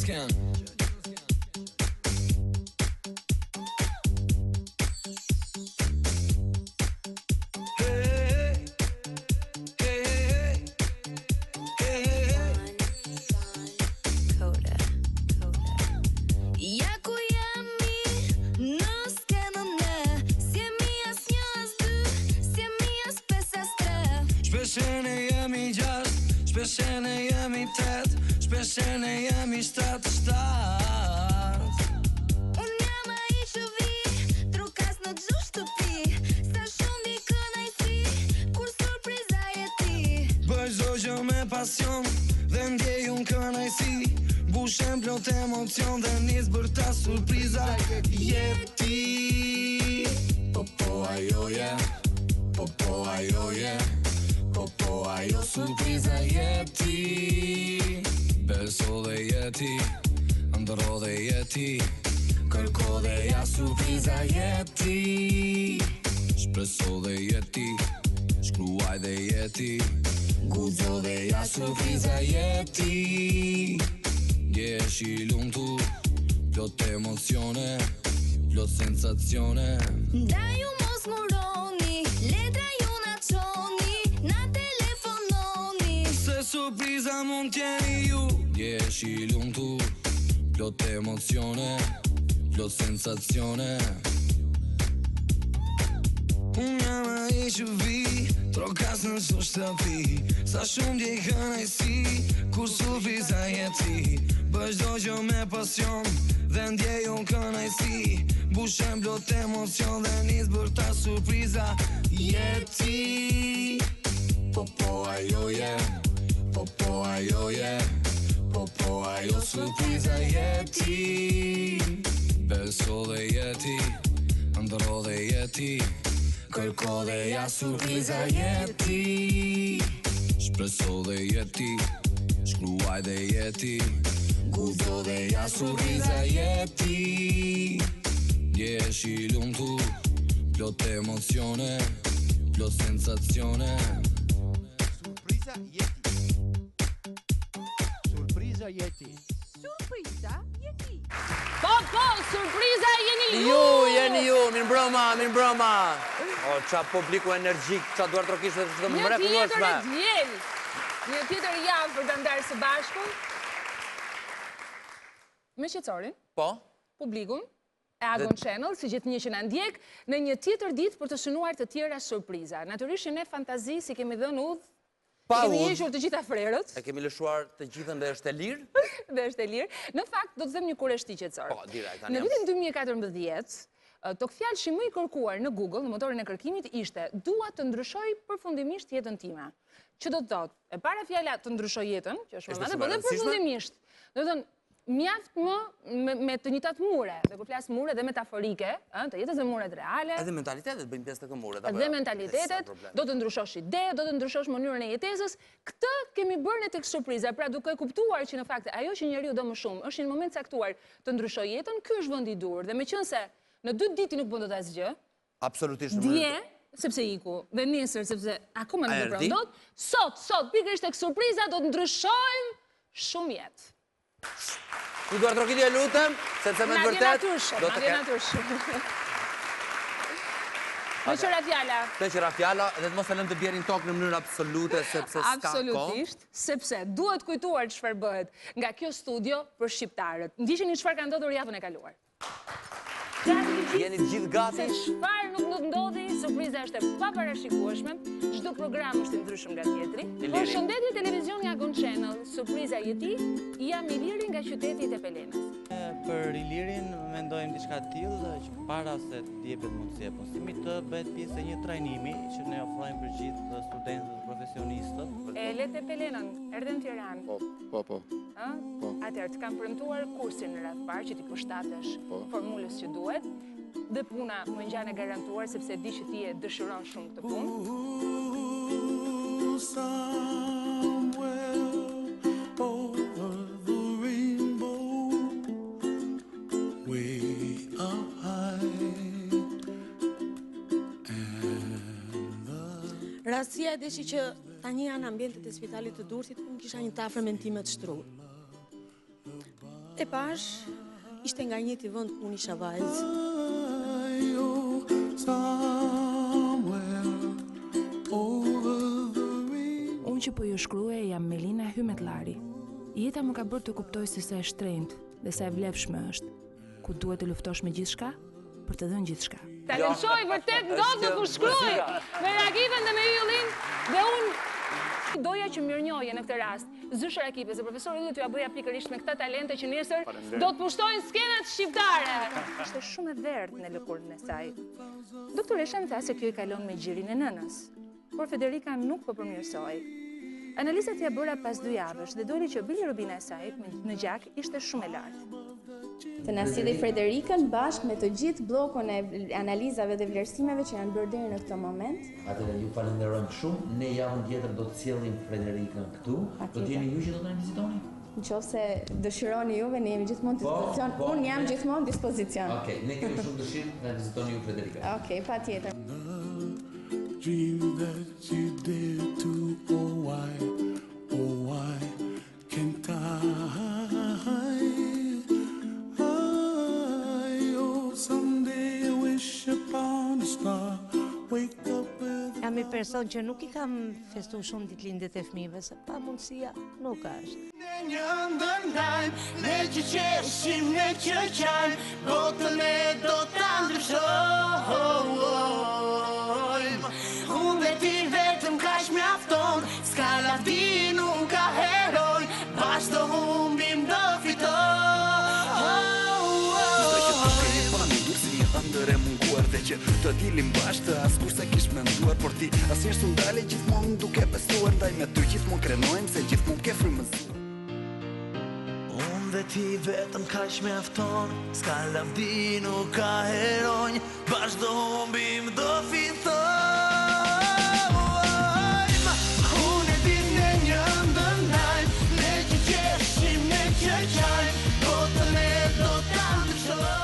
s'ken. Shpeshene jemi 6, shpeshene jemi 8, shpeshene jemi 7. Unë jam ai që vi, trukas në çdo shtëpi, sa shumë di kënaqësi, kur surpriza je ti. Bëj çdo gjë me pasion dhe ndjej unë kënaqësi, bushem plot emocion dhe nis bërta surpriza je ti. Po ajo je, po ajo je. Po ajo surpriza je ti. Beso dhe je ti, ndro dhe je ti, kërko dhe ja surpriza je ti. Shpreso dhe je ti, shkruaj dhe je ti, guxo dhe ja surpriza je ti. Jesh i lumtur, plot emocione, plot sensazione. Ndaj ju mos muroni, letra ju na çoni, na telefononi. Se surpriza mund t'jeni ju. Jesh i lumtur, plot emocione, plot sensazione. Unë jam ai që vi, trokas në çdo shtëpi, sa shumë ndjej kënaqësi, kur surpriza je ti. Bëj çdo gjë me pasion dhe ndjej unë kënaqësi, bushem plot emocion dhe nis bërta surpriza je ti. Po ajo je, po ajo je, po ajo surpriza je ti. Beso dhe je ti, ndro dhe je ti, kërko dhe ja surpriza je ti. Shpreso dhe je ti, shkruaj dhe je ti, guxo dhe ja surpriza je ti. Jesh i lumtur, plot emocione, plot sensazione. Surpriza je ti. Surpriza je ti. Surpriza je ti. Po, surpriza jeni ju! Jeni ju, mirëmbrëma. O, qa publiku energjik, qa duar trokishtë dhe të mrekullueshme. Një tjetër javë për të ndarë së bashku. Me shqetësorin, Po? publikun, e Agon Channel, si gjithë një që në ndjek, në një tjetër ditë për të shënuar të tjera surpriza. Natyrisht ne fantazi si kemi dhënë udhë, kemi njëshur të gjitha frerët. E kemi lëshuar të gjithën dhe është e lirë? Dhe është e lirë. Në fakt, do të them një kureshti qetësor. Po, direkt. Në vitin 2014, tokfjalshi më i kërkuar në Google, në motorin e kërkimit, ishte dua të ndryshoj përfundimisht jetën time. Që do të thotë, e para fjala të ndryshoj jetën, që është më madhe, por dhe përfundimisht. Do të thonë, mjaft më me të njëjtat mure, dhe kur flas mure dhe metaforike, të jetës dhe muret reale. Edhe mentalitetet bëjnë pjesë të këmuret. Dhe mentalitetet, do të ndryshosh ide, do të ndryshosh mënyrën e jetesës. Këtë kemi bërë në tek surpriza, pra duke kuptuar që në fakt ajo që njeriu do më shumë është në moment caktuar të ndryshoj jetën, ky është vendi i dur. Dhe meqense në 2 ditë nuk bën dot asgjë. Absolutisht. Dje, sepse iku, dhe nesër sepse akoma nuk e prandot, sot pikërisht tek surpriza do të ndryshojmë shumë jetë. Ju duar trokitje lutem, sepse me të vërtet do të kemë. Me qëra fjala. Të qëra fjala, dhe të mos e lëm të bjerin tokë në mënyrë absolute, sepse s'ka kohë. Absolutisht, sepse duhet kujtuar çfarë bëhet nga kjo studio për shqiptarët. Ndiqeni çfarë ka ndodhur javën e kaluar. Jeni të gjithë gati? Se çfarë nuk ndodhi, surpriza është e paparashikueshme, çdo program është i ndryshëm nga tjetri. Përshëndetje televizioni Agon Channel, surpriza je ti, jam Iliri nga qyteti i Tepelenës. Për Ilirin mendojmë diçka të tillë që para se të jepet mundësia e punësimit të bëhet pjesë e një trajnimi që ne ofrojmë për gjithë studentët profesionistët. E le Tepelenën, erdhe në Tiranë. Po. Atëherë të kam premtuar kursin në radhë parë që ti përshtatesh formulës që duhet, dhe puna më ngjan e garantuar sepse di që ti e dëshiron shumë këtë punë. Rastësia e deshi që tani janë ambientet e spitalit të Durrësit, unë kisha një të afërmen time të shtruar. E pash, ishte nga njëti vend ku unë isha vajzë. Unë që po ju shkruaj jam Melina Hymetlari. Jeta më ka bërë të kuptoj se sa e shtrenjtë dhe sa e vlefshme është, ku duhet të luftosh me gjithçka për të dhënë gjithçka. Ta lëshoj vërtet ndodh kur shkruaj me Rakipën dhe me Yllin dhe unë doja që mirënjohje në këtë rast. Zyshë Rakipe, se profesori Ylli t'ju bëja pikërisht me këta talente që nesër do të pushtojnë skenat shqiptare. Ishte shumë e verdhë në lëkurën e saj. Doktoresha më tha se kjo i kalon me gjirin e nënës, por Federika nuk po përmirësoi. Analizat ja bëra pas 2 javësh dhe doli që bilirubina e saj në gjak ishte shumë e lartë. Të na silli Frederikën bashkë me të gjithë bllokun e analizave dhe vlerësimeve që janë bërë deri në këtë moment. Atëherë ju falenderojmë shumë. Ne javën tjetër do të sjellim Frederikën këtu. Do të jeni ju që do të na vizitoni? Nëse dëshironi juve, ne jemi gjithmonë dispozicion. Unë jam gjithmonë dispozicion. Okej, ne kemi shumë dëshirë të na vizitoni ju Frederika. Okej, patjetër. Dream that you did to, oh why can't oh, someday I wish upon a star, wake up with... Jam një person që nuk i kam festu shumë ditëlindjet e fëmijëve, se pa mundësia nuk është. Ne një ndërndajmë, ne që qeshim, ne që qajmë, botën e do të ndryshojmë. Unë dhe ti vetëm kaq mjafton, s'ka lavdi nuk ka heroj, bashkë do humbim do fitoj. Dhe që të kej pa një dur si një ëndër e munguar, dhe që të dilim bashkë të askur se kish menduar, por ti asnjëherë s'u ndale gjithmonë duke besuar, ndaj me ty gjithmonë krenojmë se gjithmonë ke frymëzuar. Unë dhe ti vetëm kaq mjafton, s'ka lavdi nuk ka heronj, bashkë do humbim do fitoj. Unë e ti ne një ndërndajmë, ne që qeshim, ne që qajmë, botën e do të ndryshojmë.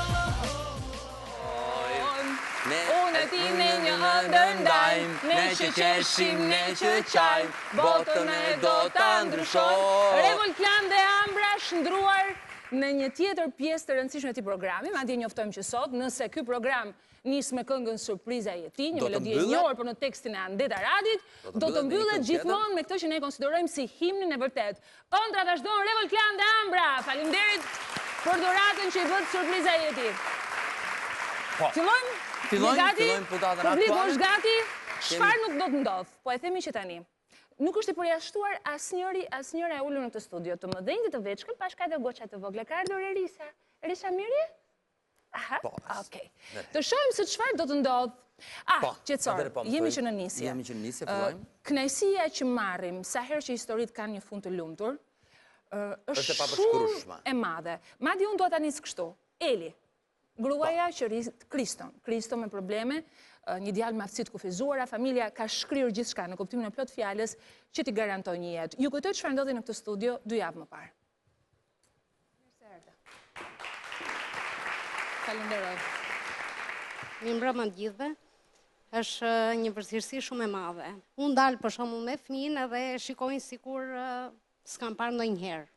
Unë e ti ne një ndërndajmë, ne që qeshim, ne që qajmë, botën e do të ndryshojmë. Revolt Klan dhe Ambra shndruar në një tjetër pjesë të rëndësishme të programi, madje njoftojmë që sot, nëse ky program nis me këngën Surpriza e Jeti, një melodi e njohur por në tekstin e Andeta Radit, do të mbyllet gjithmonë me këtë që ne konsiderojmë si himnin e vërtet. Ëndra vazhdon Revolt Klan dhe Ambra. Faleminderit për dhuratën që i bët Surpriza e Jeti. Fillojmë? Fillojmë putatën aktuale. Publiku është gati, çfarë nuk do të ndodh, po e themi që tani. Nuk është i përjashtuar asnjëra e ulur në këtë studio, të mëdhenj dhe të veçkën, pashka dhe goqa të vogla. Ka ardhur Erisa. Erisa mirje? Aha, okej. Të shohim se çfarë do të ndodh. Qetësor, jemi që në nisje. Jemi që në nisje, fillojmë. Kënaqësia që marrim sa herë që historitë kanë një fund të lumtur, është shumë e madhe. Madje unë dua ta nis kështu. Eli, gruaja që rrit Kristo me probleme, një djalë me aftësi të kufizuara, familja ka shkrirë gjithçka në kuptimin e plot fjalës që t'i garantoj një jetë. Ju kujtoj çfarë ndodhi në këtë studio 2 javë më parë. Falenderoj. Mirëmbrëma të gjithëve. Është një vështirësi shumë e madhe. Unë dal për shembull me fëmijën edhe shikojnë sikur s'kam parë ndonjëherë.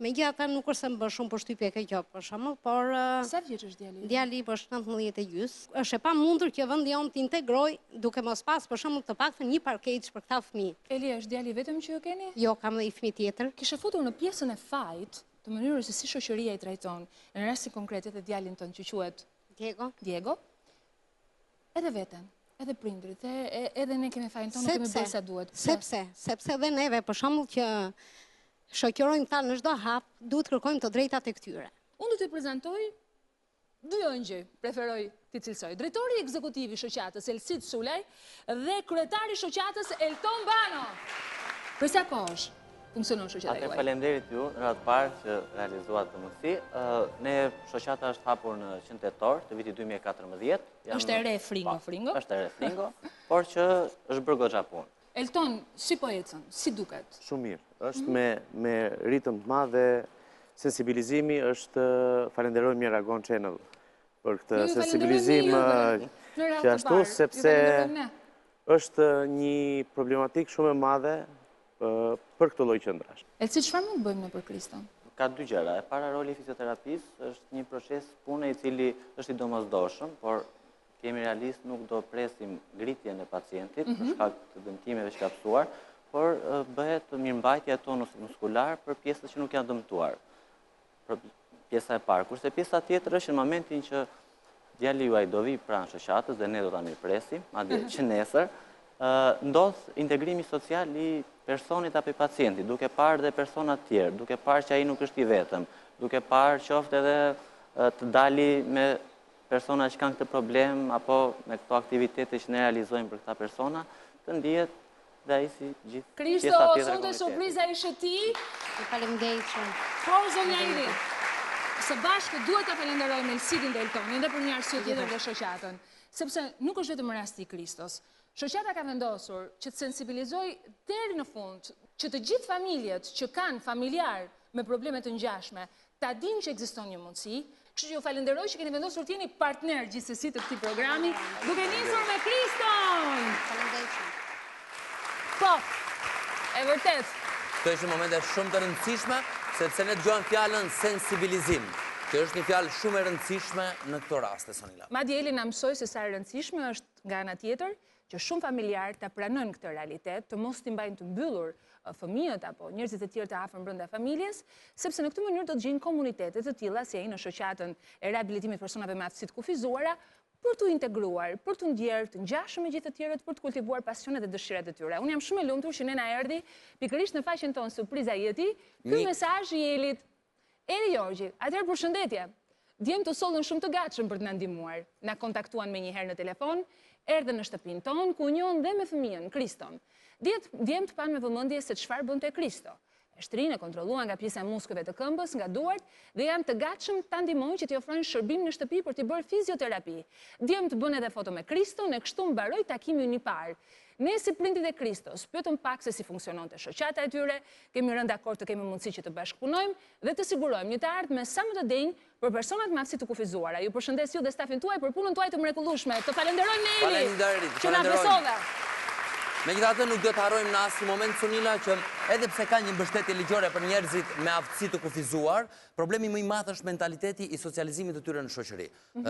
Megjithatë nuk është se më bën shumë përshtypje kjo për shembull, por sa vjeç është djali? Djali është 19 e gjys. Është e pamundur që vendi jon të integroj duke mos pas për shembull të paktën një parkeç për këta fëmijë. Eli, është djali vetëm që ju keni? Jo, kam edhe një fëmijë tjetër. Kishe futur në pjesën e fajit të mënyrës se si shoqëria i trajton, në rastin konkret edhe djalin tënd që quhet Diego. Edhe veten, edhe prindrit, edhe ne kemi fajin tonë, kemi bërë sa duhet. Sepse edhe neve për shembull që shoqërojmë ta në çdo hap, duhet kërkojmë të drejtat e këtyre. Unë do t'i prezantoj 2 ëngjëj, preferoj t'i cilësoj. Drejtori ekzekutiv i shoqatës Elsit Sulaj dhe kryetari i shoqatës Elton Bano. Për sa kohësh funksionon shoqata juaj? Faleminderit ju, në radhë parë që realizuat të mundësi. Ne shoqata është hapur në qen tetor të vitit 2014. Është e re fringo. Është e re fringo, por që është bërë goxha punë. Elton, si po ecën? Si duket? Shumë mirë. Është me ritëm të madh dhe sensibilizimi është falenderoj Miragon Channel për këtë sensibilizim që ashtu, sepse është një problematik shumë e madhe për këtë lloj qendrash. Elsi, çfarë mund bëjmë ne për Kriston? ka dy gjëra. E para, roli i fizioterapisë është një proces pune i cili është i domosdoshëm, por kemi realist nuk do presim ngritjen e pacientit për shkak të dëmtimeve që ka pësuar, por bëhet mirëmbajtja e tonus muskular për pjesët që nuk janë dëmtuar. Për pjesa e parë. Kurse pjesa tjetër është në momentin që djali juaj do vi pranë shoqatës dhe ne do ta mirëpresim, madje që nesër, ndodh integrimi social i personit apo i pacientit, duke parë dhe persona të tjerë, duke parë që ai nuk është i vetëm, duke parë qoftë edhe të dali me persona që kanë këtë problem apo me këto aktivitete që ne realizojmë për këta persona, të ndihet dhe ai si gjithë Kristo, pjesa tjetër e sonte komunitetit. surpriza ishe ti. Faleminderit shumë. Po, zonja Iri, së bashku duhet ta falenderojmë Elsidin dhe Eltonin dhe për një arsye tjetër dhe shoqatën, sepse nuk është vetëm rasti i Kristos. Shoqata ka vendosur që të sensibilizoj deri në fund që të gjithë familjet që kanë familjar me probleme të ngjashme ta dinë që ekziston një mundësi. Kështu që ju falenderoj që keni vendosur të jeni partner gjithsesi të këtij programi, duke nisur me Kriston. Faleminderit. Po, e vërtet. Këto ishin momente shumë të rëndësishme, sepse ne dëgjojmë fjalën sensibilizim, që është një fjalë shumë e rëndësishme në këto raste, Sonila. Madje Eli na mësoi se sa e rëndësishme është nga ana tjetër që shumë familjarë ta pranojnë këtë realitet, të mos t'i mbajnë të mbyllur fëmijët apo njerëzit e tjerë të afërm brenda familjes, sepse në këtë mënyrë do të gjejnë komunitete të tilla si ai në shoqatën e riabilitimit personave me aftësi të kufizuara, për t'u integruar, për t'u ndjerë të ngjashëm me gjithë të tjerët, për të kultivuar pasionet dhe dëshirat e tyre. Unë jam shumë e lumtur që ne na erdhi pikërisht në faqen tonë surpriza jeti, ky mesazh i Elit. Eli Jorgji, atëherë përshëndetje. Djemt të sollën shumë të gatshëm për të na ndihmuar. Na kontaktuan me një herë në telefon, erdhën në shtëpinë tonë ku u njohën dhe me fëmijën, Kriston. Djemt panë me vëmendje se çfarë bënte Kristo. E shtrinë, e kontrolluan nga pjesa e muskujve të këmbës, nga duart, dhe janë të gatshëm ta ndihmojnë që t'i ofrojnë shërbim në shtëpi për t'i bërë fizioterapi. Djemt bën edhe foto me Kriston, e kështu mbaroi takimi i parë. Ne si prindit e Kristos, pyetëm pak se si funksiononte shoqata e tyre, kemi rënë dakord të kemi mundësi që të bashkëpunojmë dhe të sigurojmë një të ardhmë sa më të denjë për personat me aftësi të kufizuara. Ju përshëndes ju dhe stafin tuaj për punën tuaj të mrekullueshme. Të falenderojmë ne Eli. Faleminderit, Që na besove. Megjithatë nuk do të harrojmë në asnjë moment, Sonila, që edhe pse ka një mbështetje ligjore për njerëzit me aftësi të kufizuar, problemi më i madh është mentaliteti i socializimit të tyre në shoqëri.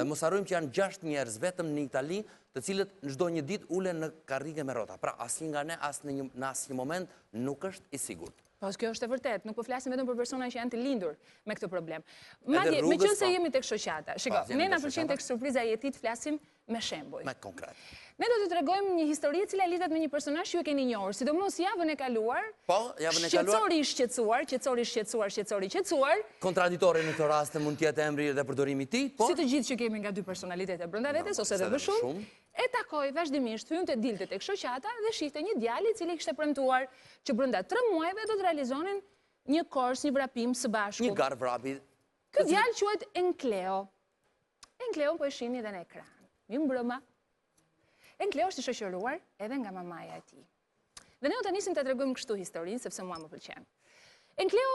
Mos harrojmë që janë 6 njerëz vetëm në Itali, të cilët çdo një ditë ulen në karrige me rrota. Pra asnjë nga ne në asnjë moment nuk është i sigurt. Po, kjo është e vërtet, nuk po flasim vetëm për persona që janë të lindur me këtë problem. Madje, meqense jemi tek shoqata. Shiko, ne na pëlqen tek surpriza e jetit flasim me shembuj. Me konkret. Ne do t'ju tregojmë një histori e cila lidhet me një personazh që ju e keni njohur, sidomos javën e kaluar. Po, javën e kaluar. Shqetësori i shqetësuar. Kontraditori në këtë rast mund të jetë emri dhe përdorimi i tij, po. Si të gjithë që kemi nga dy personalitete brenda vetes ose edhe më shumë. E takoi vazhdimisht, hynte dilte tek shoqata dhe shihte një djalë i cili kishte premtuar që brenda 3 muajve do të realizonin një kors, një vrapim së bashku. Një gar vrapi. Ky djalë quhet Enkleo. Enkleo po e shihni edhe në ekran. Mirëmbrëma. Enkleo është i shoqëruar edhe nga mamaja e tij. Dhe ne do ta nisim ta tregojmë kështu historinë sepse mua më pëlqen. Enkleo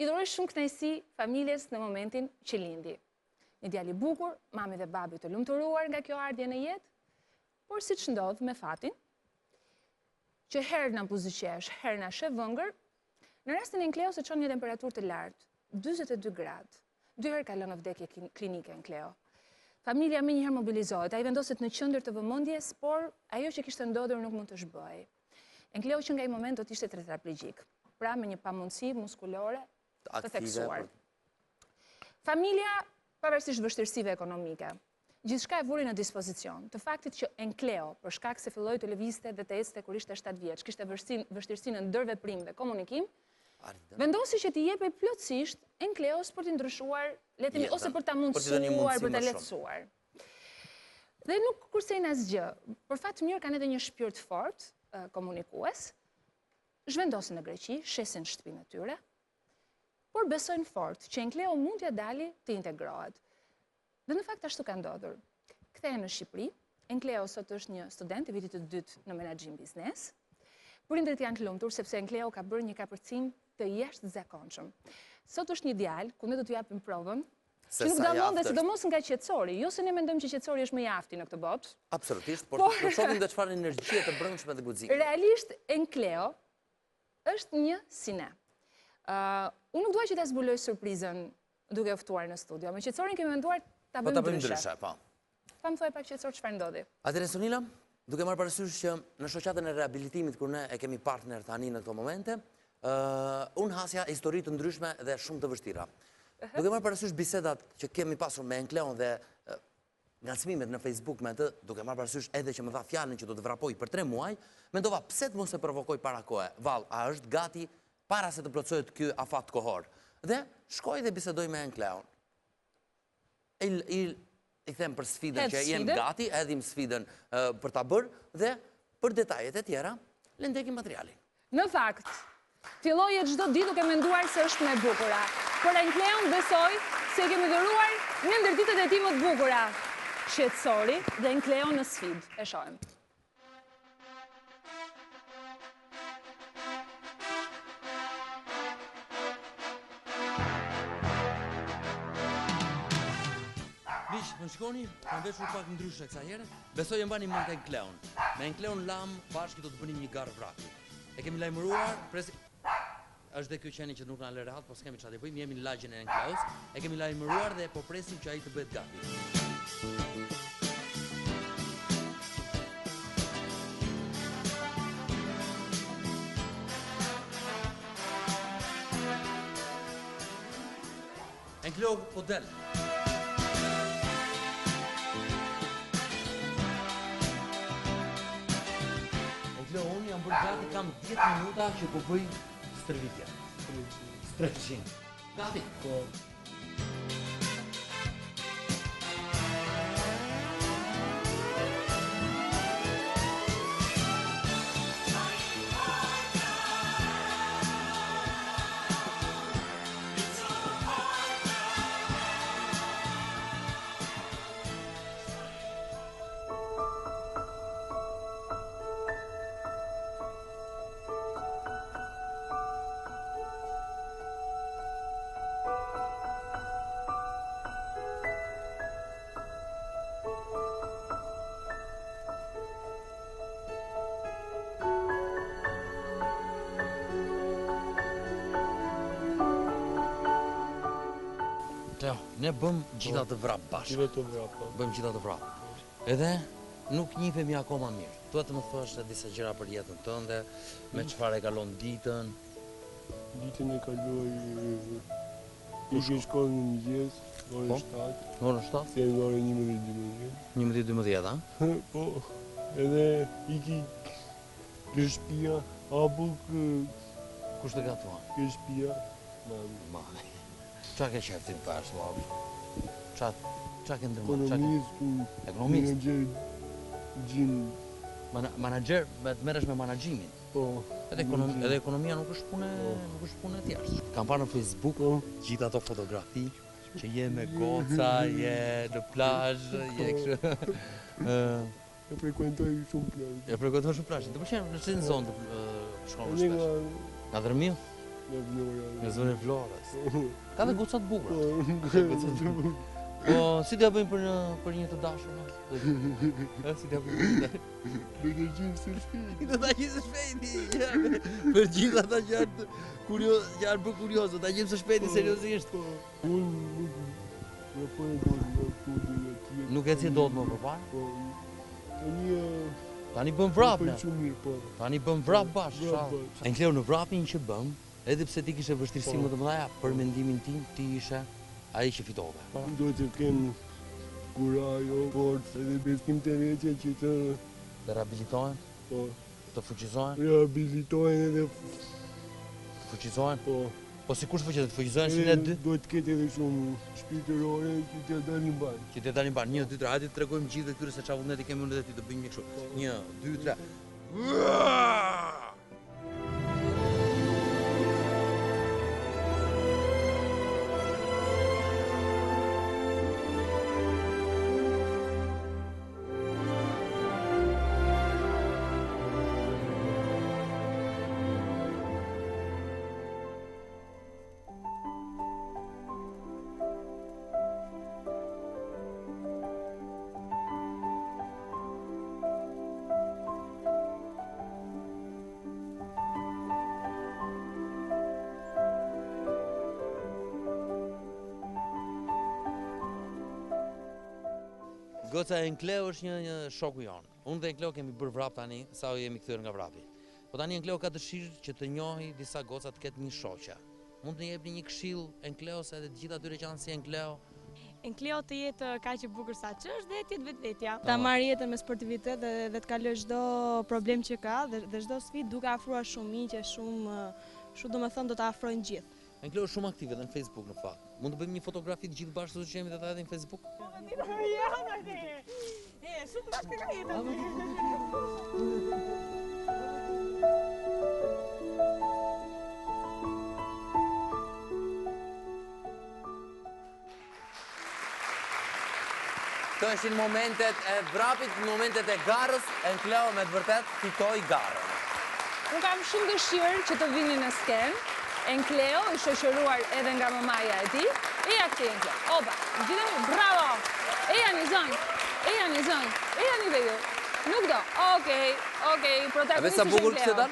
i dhuroi shumë kënaqësi familjes në momentin që lindi. Një djalë i bukur, mami dhe babi të lumturuar nga kjo ardhje në jetë, por siç ndodh me fatin, që herë na buzëqesh, herë na sheh vëngër, në rastin e Enkleos e çon një temperaturë të lartë, 42 gradë. 2 herë ka lënë në vdekje klinike Enkleo. Familja më njëherë mobilizohet, ai vendoset në qendër të vëmendjes, por ajo që kishte ndodhur nuk mund të zhbëhej. Enkleo që nga ai moment do të ishte tetraplegjik, pra me një pamundësi muskulore të theksuar. Familja, pavarësisht vështirësive ekonomike, gjithçka e vuri në dispozicion të faktit që Enkleo, për shkak se filloi të lëvizte dhe të ecte kur ishte 7 vjeç, kishte vështirësi në ndërveprim dhe komunikim, vendosi që t'i jepej plotësisht Enkleos për t'i ndryshuar letimi ose për ta mundësuar, për ta lehtësuar. Dhe nuk kursejnë asgjë. Për fat mirë kanë edhe një shpirt fort komunikues. Zhvendosin në Greqi, shesin shtëpinë e tyre, por besojnë fort që Enkleo mund t'ja dali të integrohet. Dhe në fakt ashtu ka ndodhur. Kthehen në Shqipëri. Enkleo sot është një student i vitit të 2 në menaxhim biznes. Prindërit janë të lumtur sepse Enkleo ka bërë një kapërcim të jashtëzakonshëm. Sot është një djalë ku ne do t'ju japim provën, që nuk dallon dhe sidomos nga qetësori. Jo se ne mendojmë që qetësori është më i afti në këtë botë. Absolutisht, por do shohim dhe çfarë energjie të brendshme dhe guximi. Realisht Enkleo është një si ne. Unë nuk duaj që ta zbuloj surprizën duke ftuar në studio. Me qetësorin kemi menduar ta Po ta bëjmë bëjmë ndryshe. ndryshe, po. Pa më thuaj pak qetësor çfarë ndodhi. Atëherë Sonila, duke marrë parasysh që në shoqatën e rehabilitimit kur ne e kemi partner tani në këto momente, unë hasja histori të ndryshme dhe shumë të vështira. Duke marrë parasysh bisedat që kemi pasur me Enkleon dhe ngacmimet në Facebook me të, duke marrë parasysh edhe që më dha fjalën që do të vrapoj për 3 muaj, mendova pse të mos e provokoj para kohe. Vallë, a është gati para se të plotësohet ky afat kohor? Dhe shkoj dhe bisedoj me Enkleon. I them për sfidën që jem gati, edhim sfidën për ta bërë dhe për detajet e tjera, le ndekim materialin. Në fakt, filloje çdo ditë duke menduar se është më e bukura. Por Enkleon besoi se kemi dhëruar një ndër ditët e tij më të bukura. Qetësori dhe Enkleon në sfidë. E shohim. Miq, më shkoni, kam veshur pak ndryshe kësaj here. Besoj e mbani mend Enkleon. Me Enkleon Lam bashkë do të bënim një garë vraki. E kemi lajmëruar, është dhe kjo qeni që nuk na lë rehat, po s'kemi çfarë të bëjmë, jemi në lagjën e Enkleos. E kemi lajmëruar dhe po presim që ai të bëhet gati. Enkleo po del. Unë jam bërë gati, kam 10 minuta që po bëj stërvitje. Stretching. Gati? Po. Ne bëm gjitha të vrap bashkë. Bëm gjitha të vrap. Edhe nuk njihemi akoma mirë. Duhet të më thuash disa gjëra për jetën tënde, me çfarë e kalon ditën. Ditën e kaloj duke shkuar në mëngjes, orën 7. Orën 7? Se në orën 11:12. 11:12, a? Po. Edhe iki ke shtëpia, apo kush të gatuan? Ke shtëpia, mami. Qa ke qeftin pash, mami? Qa ke ndërmën? Ekonomist. Manager, të meresh me managjimin? Po. Edhe ekonomia nuk është punë e thjeshtë. Kam parë në Facebook gjitha ato fotografi që je me goca, je në plazh, je kështu. E frekuentoj shumë plazh. E frekuentoj shumë plazh. Të pëlqen në çfarë zonë të shkon më shpesh? Nga Dërmiu? Në zonën e Vlorës. Ka dhe goca të bukura. Po, si t'ja bëjmë për një të dashur? Si t'ja bëjmë? Do të gjim së shpejti. Do t'a gjim së shpejti. Për gjithë ata që janë bë kurioz, do t'a gjim së shpejti seriozisht. Unë nuk e do Nuk e si do të më përparë? Tani bëm vrap, ne? Tani bëm vrap bashkë. Enkleo, në vrapin që bëm, edhe pse ti kishe vështirësi më të mëdha, për mendimin tim ti ishe ai që fitove. Do të kem kuraj, forcë, edhe besim të veçe që të rehabilitohen? Po. Të fuqizohen? Rehabilitohen edhe fuqizohen? Po. Po si kush fuqizohen? Të fuqizohen si ne dy? Do të ketë edhe shumë shpirtërore që të dalin ban. Që të dalin ban. 1, 2, 3. Hajde të tregojmë gjithë këtyre se çfarë vullneti kemi unë dhe ti të bëjmë një kështu. 1, 2, 3. Goca Enkleo është një shoku jonë. Unë dhe Enkleo kemi bërë vrap tani, sa jemi kthyer nga vrapi. Po tani Enkleo ka dëshirë që të njohi disa goca të ketë një shoqe. Mund të jepni një këshill Enkleos edhe të gjithë atyre që janë si Enkleo? Enkleo të jetë kaq e bukur sa që është dhe të jetë vetvetja. Ta marrë jetën me sportivitet dhe të kaloj çdo problem që ka dhe çdo sfidë duke afruar shumë miqe, shumë domethënë do të afrojnë gjithë. Enkleo është shumë aktive edhe në Facebook në fakt. Mund të bëjmë një fotografi të gjithë bashkë që jemi edhe në Facebook? Këto ishin momentet e vrapit, momentet e garës, Enkleo me të vërtet fitoi garën. Unë kam shumë dëshirë që të vini në skenë. Enkleo, i shoqëruar edhe nga mamaja e tij. Eja këti Enkleo. Oba, gjithë bravo! Eja një zonjë, eja një zonjë, eja një dhe ju. Nuk do. Okej, protagonisti është Enkleo.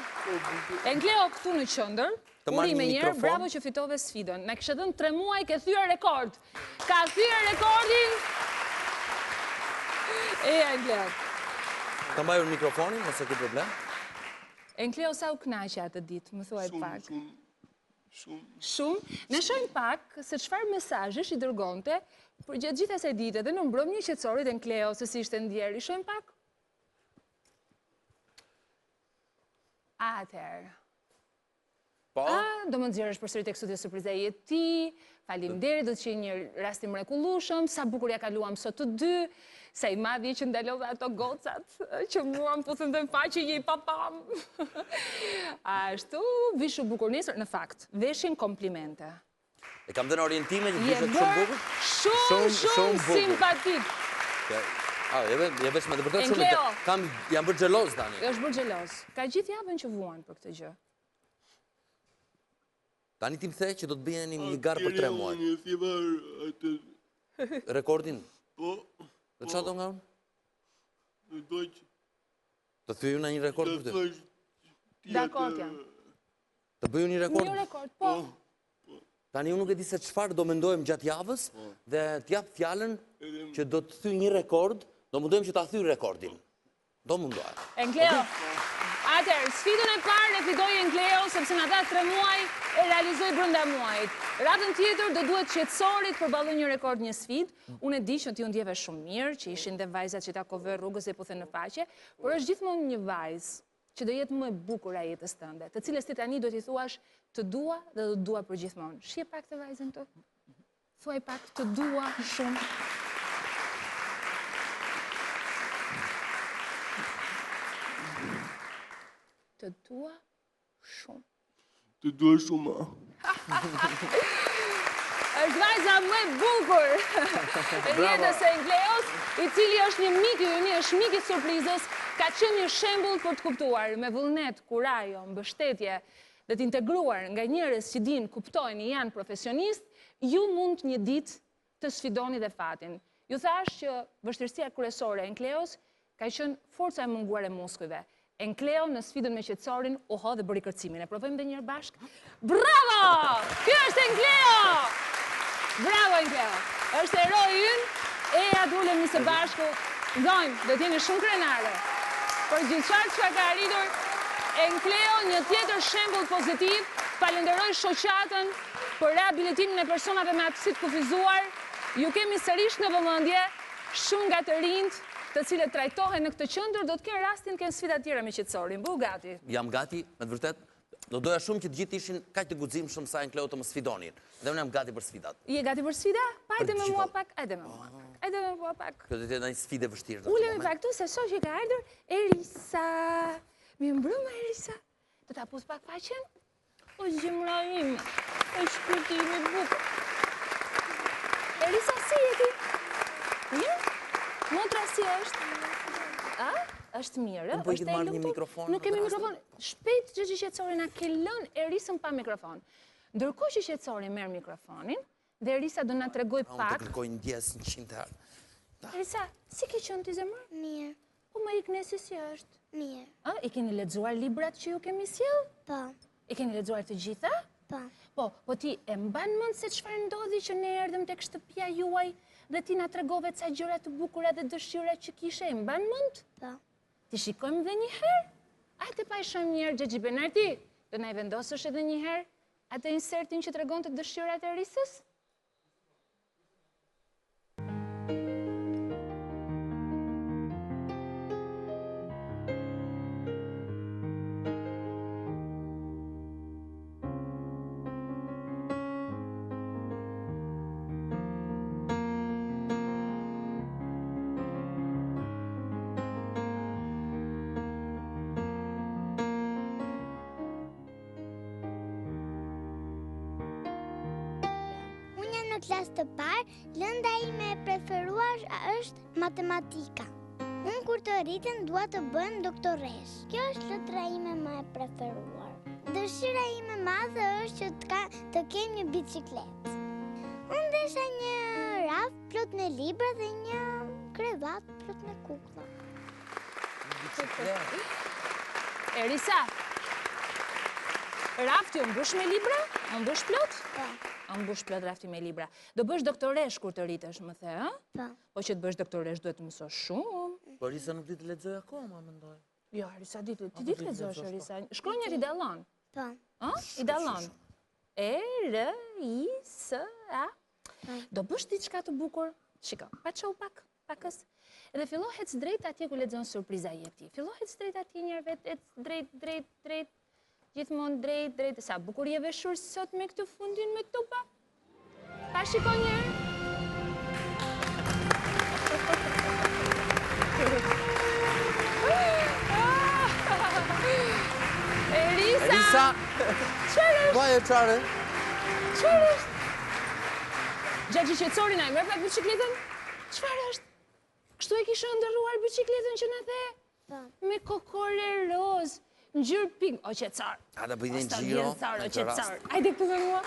Enkleo këtu në qendër. Uri me njerë, bravo që fitove sfidën. Na kishte dhënë 3 muaj, ke thyer rekord. Ka thyer rekordin. Eja Enkleo. Ka mbajur mikrofonin, nëse ke problem? Enkleo, sa u knaqe atë ditë, më thuaj pak. Shumë. Ne shohim pak se çfarë mesazhesh i dërgonte për gjatë gjithë asaj dite dhe në mbrëmje qetësorit Enkleo se si ishte ndjerë. I shohim pak. Atëherë. Po? Do më nxjerrësh përsëri tek studio surpriza e ti. Faleminderit, do të qenë një rast i mrekullueshëm. Sa bukur ja kaluam sot të dy. Sa i madhi që ndalove ato gocat, që mua më thënë dhe në faqe je i papam. Ashtu, vishu bukur nesër, në fakt, veshin komplimente. E kam dhënë orientime që vishet shumë bukur? Shumë simpatik. Je vesh me të vërtet shumë. Enkleo. Jam bërë xheloz tani. është bërë xheloz. Ka gjithë javën që vuan për këtë gjë. Tani ti më the që do të bëjeni një garë për 3 muaj. Rekordin? Po. Dhe qa do nga unë? Në dojq. Të thyju në një rekord për të? Dakord jam. Të bëju një rekord? Një rekord, po. Tani unë nuk e di se qëfar do mendojmë gjatë javës dhe t'jap fjallën që do të thyj një rekord, do mundojmë që ta thyj rekordin. Do mundohet. Enkleo, atëherë, sfidën e parë e fitoi Enkleo sepse në ata 3 muaj e realizoi brenda muajit. Radhën tjetër do duhet qetësorit përballoj një rekord, një sfidë. Unë e di që ti u ndjeve shumë mirë, që ishin dhe vajzat që takove rrugës e puthen në faqe, por është gjithmonë një vajzë që do jetë më e bukur e jetës tënde, të cilës ti tani do t'i thuash të dua dhe do të dua për gjithmonë. Shije pak të vajzën të? Thuaj pak të dua shumë. Të dua shumë. Të dua shumë. është vajza më e bukur e jetës e Enkleos, i cili është një mik i ynë, është mik i surprizës, ka qenë një shembull për të kuptuar me vullnet, kurajo, mbështetje dhe të integruar nga njerëz që dinë, kuptojnë, janë profesionist, ju mund një ditë të sfidoni dhe fatin. Ju thash që vështirësia kryesore e Enkleos ka qenë forca e munguar e muskujve. Enkleo në sfidën me qetësorin u ho dhe bëri kërcimin. E provojmë dhe njërë bashkë. Bravo! Kjo është Enkleo! Bravo, Enkleo! Është heroi ynë, eja dulemi së bashku. Zonjë, do t'jeni shumë krenare. Për gjithë qartë që ka arritur, Enkleo një tjetër shembull pozitiv, falenderoj shoqatën për rehabilitimin e personave me aftësi të kufizuar. Ju kemi sërish në vëmendje, shumë nga të rinjt, të cilët trajtohen në këtë qendër, do të kenë rastin kënë sfida tjera me qetësorin. Bu gati? Jam gati, me të vërtet, do doja shumë që të gjithë ishin kaq të guximshëm sa Enkleo të më sfidonin. Dhe unë jam gati për sfidat. Je gati për sfida? Pa hajde me mua pak, hajde me mua pak. Hajde me mua pak. Kjo do të jetë një sfidë e vështirë. Ulemi pak tu se shoh që ka ardhur Erisa. Mi mbrëma Erisa. Do ta pus pak faqen? O zemra ime, o shpirtimi i bukur. Erisa, si je ti? Mirë? Motra si është? A? Është mirë, unë po i këtë marrë një mikrofon. Nuk kemi mikrofon. Shpejt që qetësori na ke lënë Erisën pa mikrofon. Ndërkohë që qetësori merr mikrofonin, dhe Erisa do na tregoj pak. Unë të kërkoj ndjes 100 herë. Erisa, si ke qenë ti zemër? Mirë. Po më Ignesi si është? Mirë. I keni lexuar librat që ju kemi sjell? Po. I keni lexuar të gjitha? Po ti e mban mend se çfarë ndodhi që ne erdhëm tek shtëpia juaj dhe ti na tregove ca gjëra të bukura dhe dëshira që kishe, e mban mend? Po. Ti shikojmë edhe një herë? Hajde pa i shohim një herë Xhaxhi Benarti. Do na i vendosësh edhe një herë atë insertin që tregonte dëshirat e Risës? Klasë të parë, lënda ime e preferuar është matematika. Unë kur të rritem dua të bëhem doktoresh. Kjo është letra ime më e preferuar. Dëshira ime madhe është që të kem një bicikletë. Unë desha një raf plot me libra dhe një krevat plot me kuklla. Erisa, rafti u mbush me libra? U mbush plot? Po. Mbush plot rafti me libra. Do bësh doktoresh kur të rritesh, më the, ha? Po. Po që të bësh doktoresh duhet të mësosh shumë. Po Risa nuk di të lexoj akoma, mendoj. Jo, Risa ti di të lexosh, Risa. Shkronjat i dallon. Po. Ë? I dallon. E R I S A. Do bësh diçka të bukur. Shiko, pa çau pakës. Edhe fillo hec drejt atje ku lexon surpriza jeti. Fillo hec drejt atje një herë drejt. Gjithmonë drejt, sa bukur je veshur sot me këtë fundin me këto pa. Pa shiko një herë. Erisa! Qërë është? Vaj e qare? Qërë është? Xhaxhi qetësori na e merr pak bicikletën? Çfarë është? Kështu e kishe ndërruar bicikletën që na the? Po. Me kokore roz. Ngjyrë pink, o qetësar. A da bëjnë një gjiro? O qetësar. Ajde këtu dhe mua.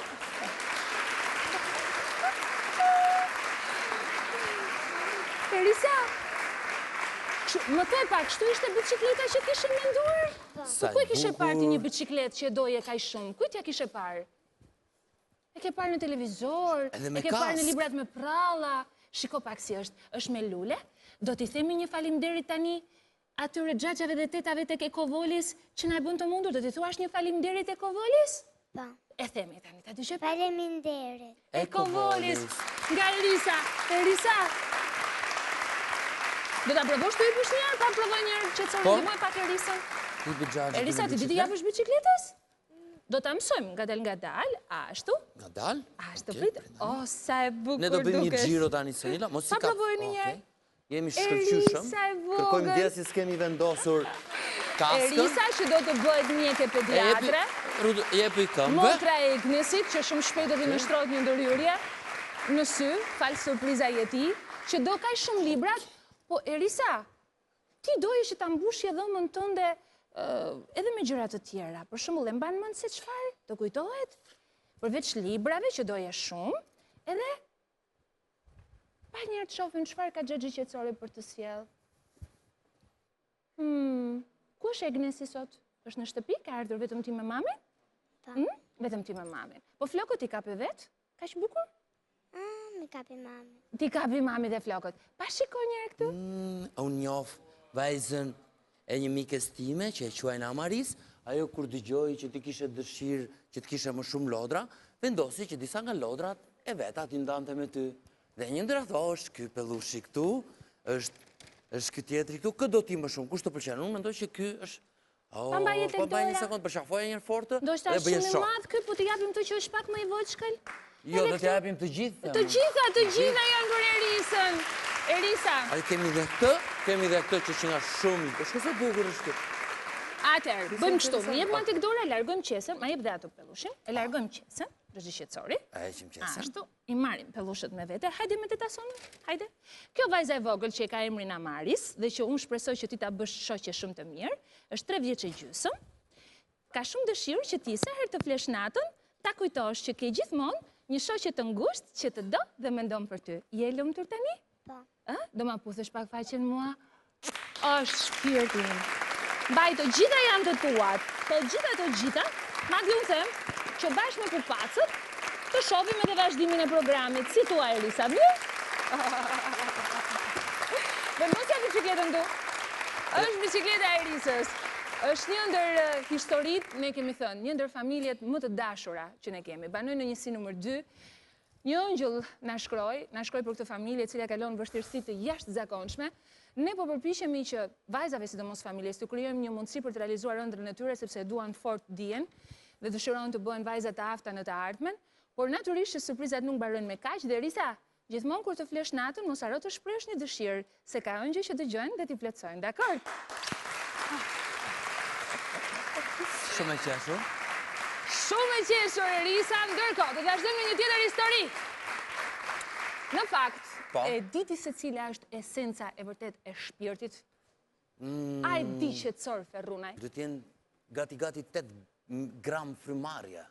Erisa, më thoj pak, kështu ishte bicikleta që kishe menduar? Po ku e kishe parë ti një bicikletë që e doje kaq shumë? Ku t'ja kishe parë? E ke parë në televizor, e ke parë në librat me pralla. Shiko pak si është me lule. Do t'i themi një faleminderit tani atyre xhaxhave dhe tetave tek Ekovolis që na e bën të mundur, do t'i thuash një faleminderit Ekovolis? Po. E themi tani, ta dëgjoj. Faleminderit. Ekovolis, nga Erisa. Erisa. Do ta provosh të hipësh një herë, pa provoj një herë qetësori, ndihmoj pak Erisën. Erisa, ti di të japësh bicikletës? Do ta mësojmë ngadal, ashtu? Ngadal? Ashtu, prit. O, sa e bukur dukesh. Ne do bëjmë një xhiro tani Sonila, mos i ka. Pa provojë një herë. Jemi shkëlqyshëm, kërkojmë dje si s'kemi vendosur kaskën. Erisa që do të bëhet mjeke pediatre. Jepi këmbë. Motra e Ignesit, që shumë shpejt do t'i nështrojt një ndërhyrje në sy, falë surpriza jeti, që do kaj shumë librat. Po, Erisa, ti doje që ta mbushje dhomën tënde edhe me gjërat të tjera. Për shembull, e mban mend se çfarë? Të kujtohet? Përveç librave që doje shumë, edhe pa njerë të shofim çfarë ka Xhaxhi qetësori për të sjell. Ku është Egnesi sot? Është në shtëpi? Ka ardhur vetëm ti me mamin? Vetëm ti me mamin. Po flokët i kapi vetë? Kaq bukur? Mi kapi mami. Ti kapi mami dhe flokët. Pa shiko njerë këtu? Unë njoh vajzën e një mikes time që e quajnë Amaris, ajo kur dëgjoi që ti kishe dëshirë që të kishe më shumë lodra, vendosi që disa nga lodrat e veta ti ndante me ty. Dhe një ndër ato është ky pellushi këtu, është ky tjetri këtu, kë do ti më shumë, kush të pëlqen? Unë mendoj që ky është Pa mbaje tek dora. Një sekond, përshafoja një fortë. Do shta shumë i madh ky, po t'i japim të që është pak më i voçkël? Jo, do t'i japim të gjitha. Të gjitha janë për Erisën. Erisa. Ai kemi dhe këtë që nga shumë. Po shkose bukur është këtë. Atëherë, bëjmë kështu, më jep mua tek dora, largojmë qesën, ma jep dhe ato pellushin, e largojmë qesën, Xhaxhi qetësori. Ashtu, i marrim pellushët me vete, hajde me teta Sonë, hajde. Kjo vajza e vogël që e ka emrin Amaris, dhe që unë shpresoj që ti ta bësh shoqe shumë të mirë, është 3 vjeç e gjysmë, ka shumë dëshirë që ti sa herë të flesh natën, ta kujtosh që ke gjithmonë një shoqe të ngushtë që të do dhe mendon për ty. Je lumtur tani? Po. Do ma puthesh pak faqen mua? Është shpirtin. Mbaj, të gjitha janë të tuat, të gjitha, madje unë them, që bashkë me pupacët të shohim edhe vazhdimin e programit. Si thua Erisa, mirë? Vendosja bicikletën du. Është bicikleta e Erisës. Është një ndër historit, ne kemi thënë, një ndër familjet më të dashura që ne kemi. Banoj në njësi nëmër 2. Një ëngjëll na shkroi për këtë familje, e cila kalon vështirësi të jashtëzakonshme. Ne po përpiqemi që vajzave, sidomos familjes, të krijojmë një mundësi për të realizuar ëndrrën e tyre, sepse e duan fort dijen dhe dëshirojnë të bëhen vajza të afta në të ardhmen, por natyrisht që surprizat nuk mbarojnë me kaq. Dhe Erisa, gjithmonë kur të flesh natën, mos haro të shpresh një dëshirë, se ka ëngjëj që dëgjojnë dhe t'i plotësojnë. Dakor? Shumë e qeshur. Shumë e qeshur, Erisa, ndërkohë, të vazhdojmë me një tjetër histori. Në fakt, e diti se cila është esenca e vërtet e shpirtit? A e di që të sorë Ferrunaj? Do t'jenë gati 8 gram frymarja.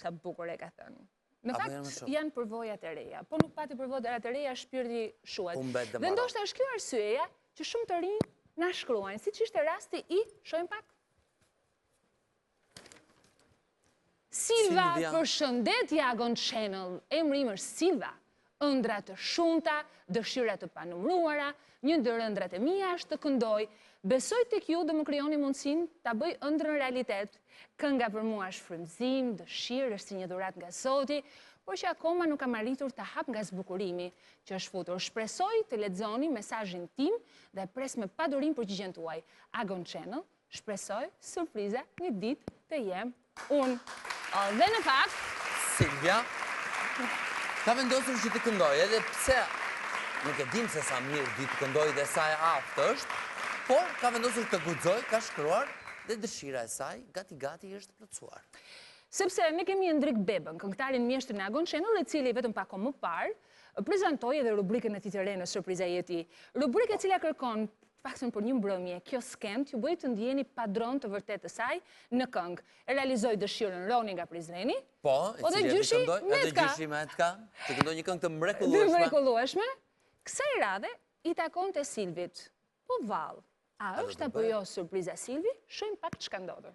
Sa bukur e ka thënë. Në fakt, janë përvojat e reja. Po nuk pati përvojat e reja, shpirti shuhet. Dhe ndoshta është kjo arsyeja që shumë të rinj na shkruajnë, siç ishte rasti i, shohim pak. Silva, përshëndet Jagon Channel. Emri im është Silva. Ëndra të shumta, dëshira të panumruara, një ndër ëndrat e mia është të këndoj. Besoj tek ju dhe më krijoni mundësinë ta bëj ëndrën realitet. Kënga për mua është frymëzim, dëshirë, është si një dhuratë nga Zoti, por që akoma nuk kam arritur ta hap nga zbukurimi që është futur. Shpresoj të lexoni mesazhin tim dhe pres me padurim përgjigjen tuaj. Agon Channel, shpresoj surpriza një ditë të jem unë. Dhe në fakt, Silvia ka vendosur që të këndoj, edhe pse nuk e dim se sa mirë di të këndoj dhe sa e aftë është, por ka vendosur të guxoj, ka shkruar dhe dëshira e saj gati është plotësuar. Sepse ne kemi Endrik Bebën, këngëtarin mjeshtër në Agon Channel, i cili vetëm pak kohë më parë prezantoi edhe rubrikën e tij të re në Surpriza e Jeti. Rubrikë e cila kërkon paktën për një mbrëmje, kjo skend ju bëj të ndjeni padron të vërtet të saj në këngë. E realizoi dëshirën Roni nga Prizreni. Po, e cili gjyshi Metka, që këndoi një këngë të mrekullueshme. Kësaj radhe i takon te Silvit. Po vallë, a është apo jo surpriza Silvi? Shohim pak ç'ka ndodhur.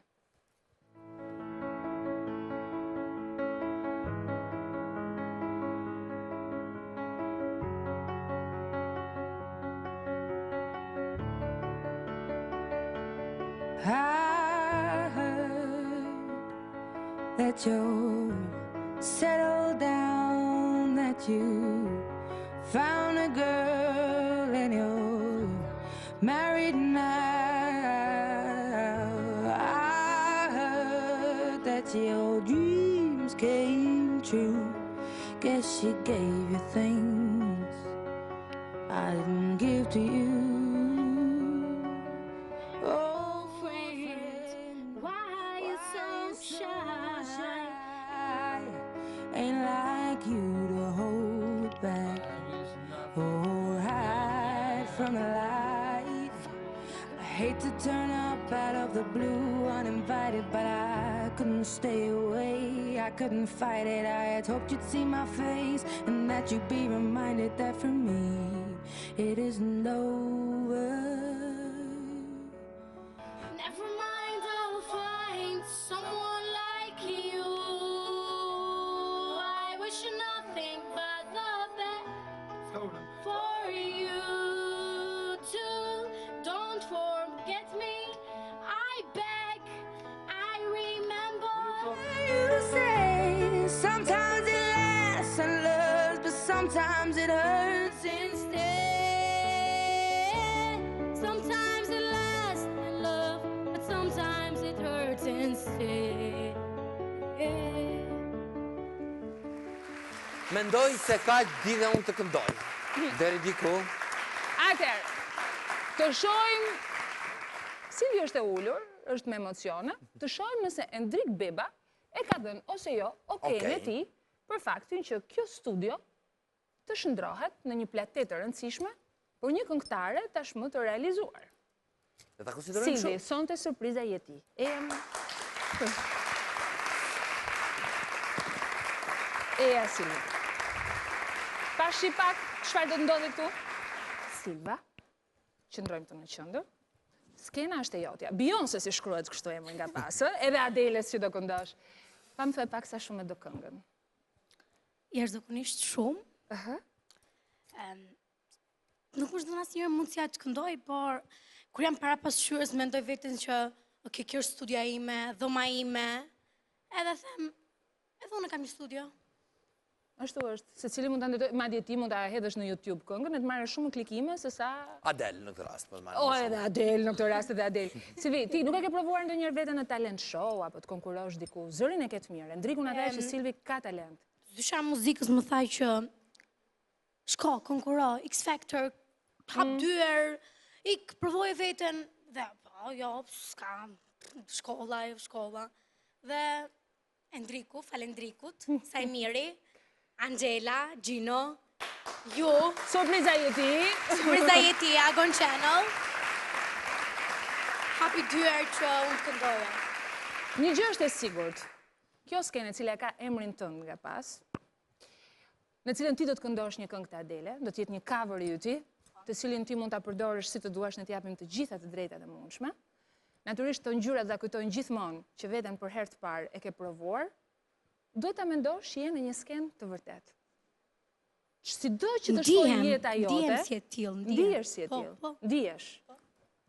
I heard that you're settled down, that you found a girl and you're married now. I heard that your dreams came true. Guess she gave you things I didn't give to you. To turn up out of the blue uninvited, but I couldn't stay away, I couldn't fight it. I had hoped you'd see my face and that you'd be reminded that for me it isn't over. Never mind, I'll find someone like you. I wish you nothing but the best for you too. Don't forget me, I beg, I remember. You say sometimes it lasts and loves, but sometimes it hurts instead. Sometimes it lasts and love, but sometimes it hurts instead. Mendoj se ka dhe unë të këndoj. Deri diku. Atëherë, të shohim, Silvi është e ullur, është me emocione, të shohim nëse Endrik Beba e ka dhënë ose jo, okejnë e ti, për faktin që kjo studio të shndrohet në një platet të rëndësishme për një këngëtare tashmë të realizuar. Silvi, sonte surpriza jeti. Eja Silvi. Pashi pak, çfarë do të ndodhi këtu? Silva, qëndrojmë të në qëndër. Skena është e jotja. Beyoncé si shkruhet kështu emri nga pasë, edhe Adele si do këndosh. Pa më thë pak sa shumë e do këngën. Jashtëzakonisht shumë. Nuk është dhënë asnjëherë mundësia të këndoj, por kur jam para pasqyrës mendoj veten që kjo është studia ime, dhoma ime, edhe them, edhe unë kam një studio. Ashtu është, se cili mund të ndërtoj, madje ti mund të hedhësh në YouTube këngën e të marrë shumë klikime se sa... Adele në këtë rast. Edhe Adele në këtë rast edhe Adele. Silvi, ti nuk e ke provuar ndonjëherë veten në talent show, apo të konkurosh diku? Zërin e ke të mirë, ndrikun atë që Silvi ka talent. Dysha muzikës më thaj që shko, konkuro, X Factor, hap dyer, provoje veten, dhe, jo, s'ka, shkolla. Dhe Endriku, falendrikut, Sajmiri, Angela, Gino, ju. Surpriza jeti. Surpriza jeti, Agon Channel. Hapi dyer që unë të këndoja. Një gjë është e sigurt. Kjo skene cila ka emrin tënd nga pas, në cilën ti do të këndosh një këngë të Adele, do të jetë një cover i yti, të cilin ti mund ta përdorësh si të duash, ne t'japim të gjitha të drejtat e mundshme. Natyrisht të ngjyrat do kujtojnë gjithmonë që veten për herë të parë e ke provuar. Duhet ta mendosh që je në një skenë të vërtet. Sido që të shkojë jeta jote, ndihem si e tillë, ndihesh si e tillë. Ndihesh.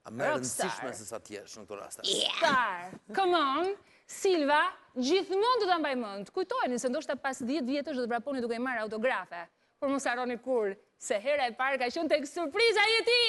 A më rëndësishme se sa t'jesh në këtë rast. Star. Come on. Silva, gjithmonë do ta mbaj mend. Kujtojeni se ndoshta pas 10 vjetësh do të vraponi duke i marrë autografe. Por mos harroni kur se hera e parë ka qenë tek surpriza jeti.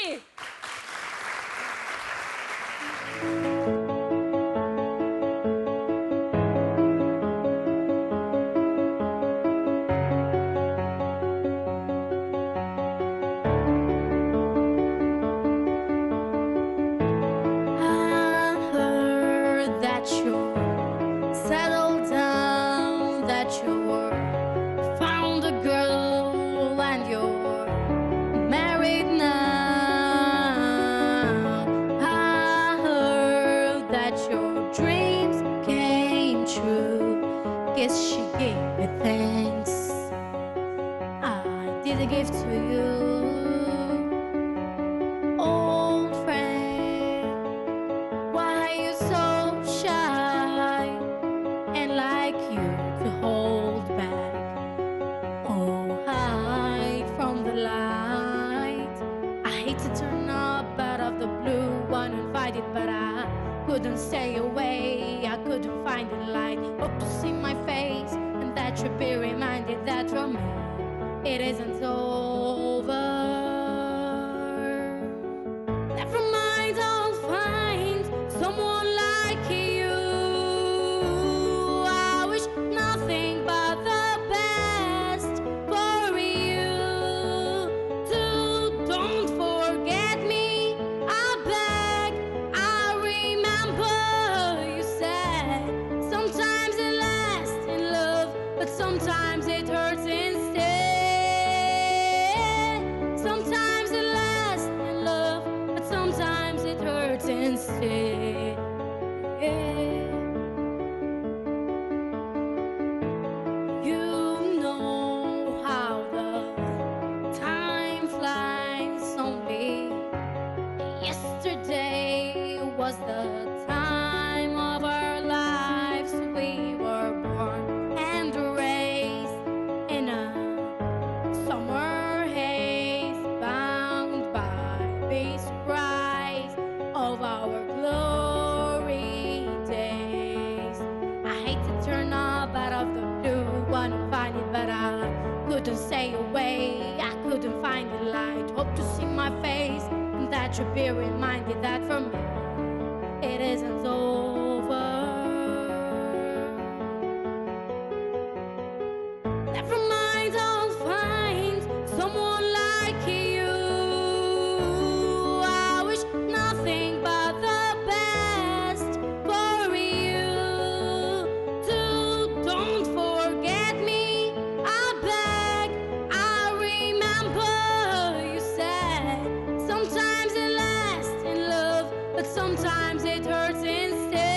Sometimes it hurts instead.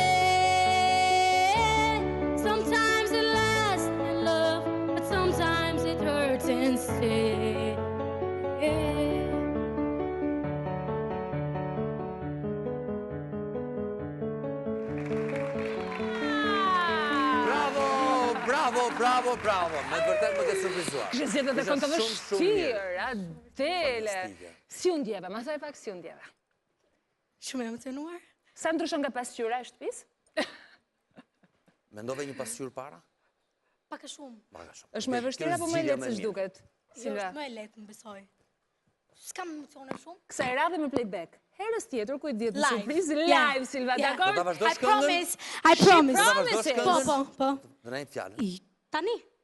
Bravo. Me të vërtet më ke surprizuar. Kështë zjetë dhe kënë të vështirë, Adele. Si unë djeve, ma thaj pak si unë djeve. Shumë emocionuar. Sa ndryshon nga pasqyra e shtëpisë? Mendove një pasqyrë para? Pak e shumë. Është me vështirë apo me letë se shduket? Jo, është me letë, më besoj. S'kam emocione shumë. Kësa e radhe me playback. Herës tjetër, ku i djetë në surprizë, live, Silva, dakor? Do ta vazhdosh këngën? I promise. Do ta vazhdosh këngën? Po. Dhe na i fjallën.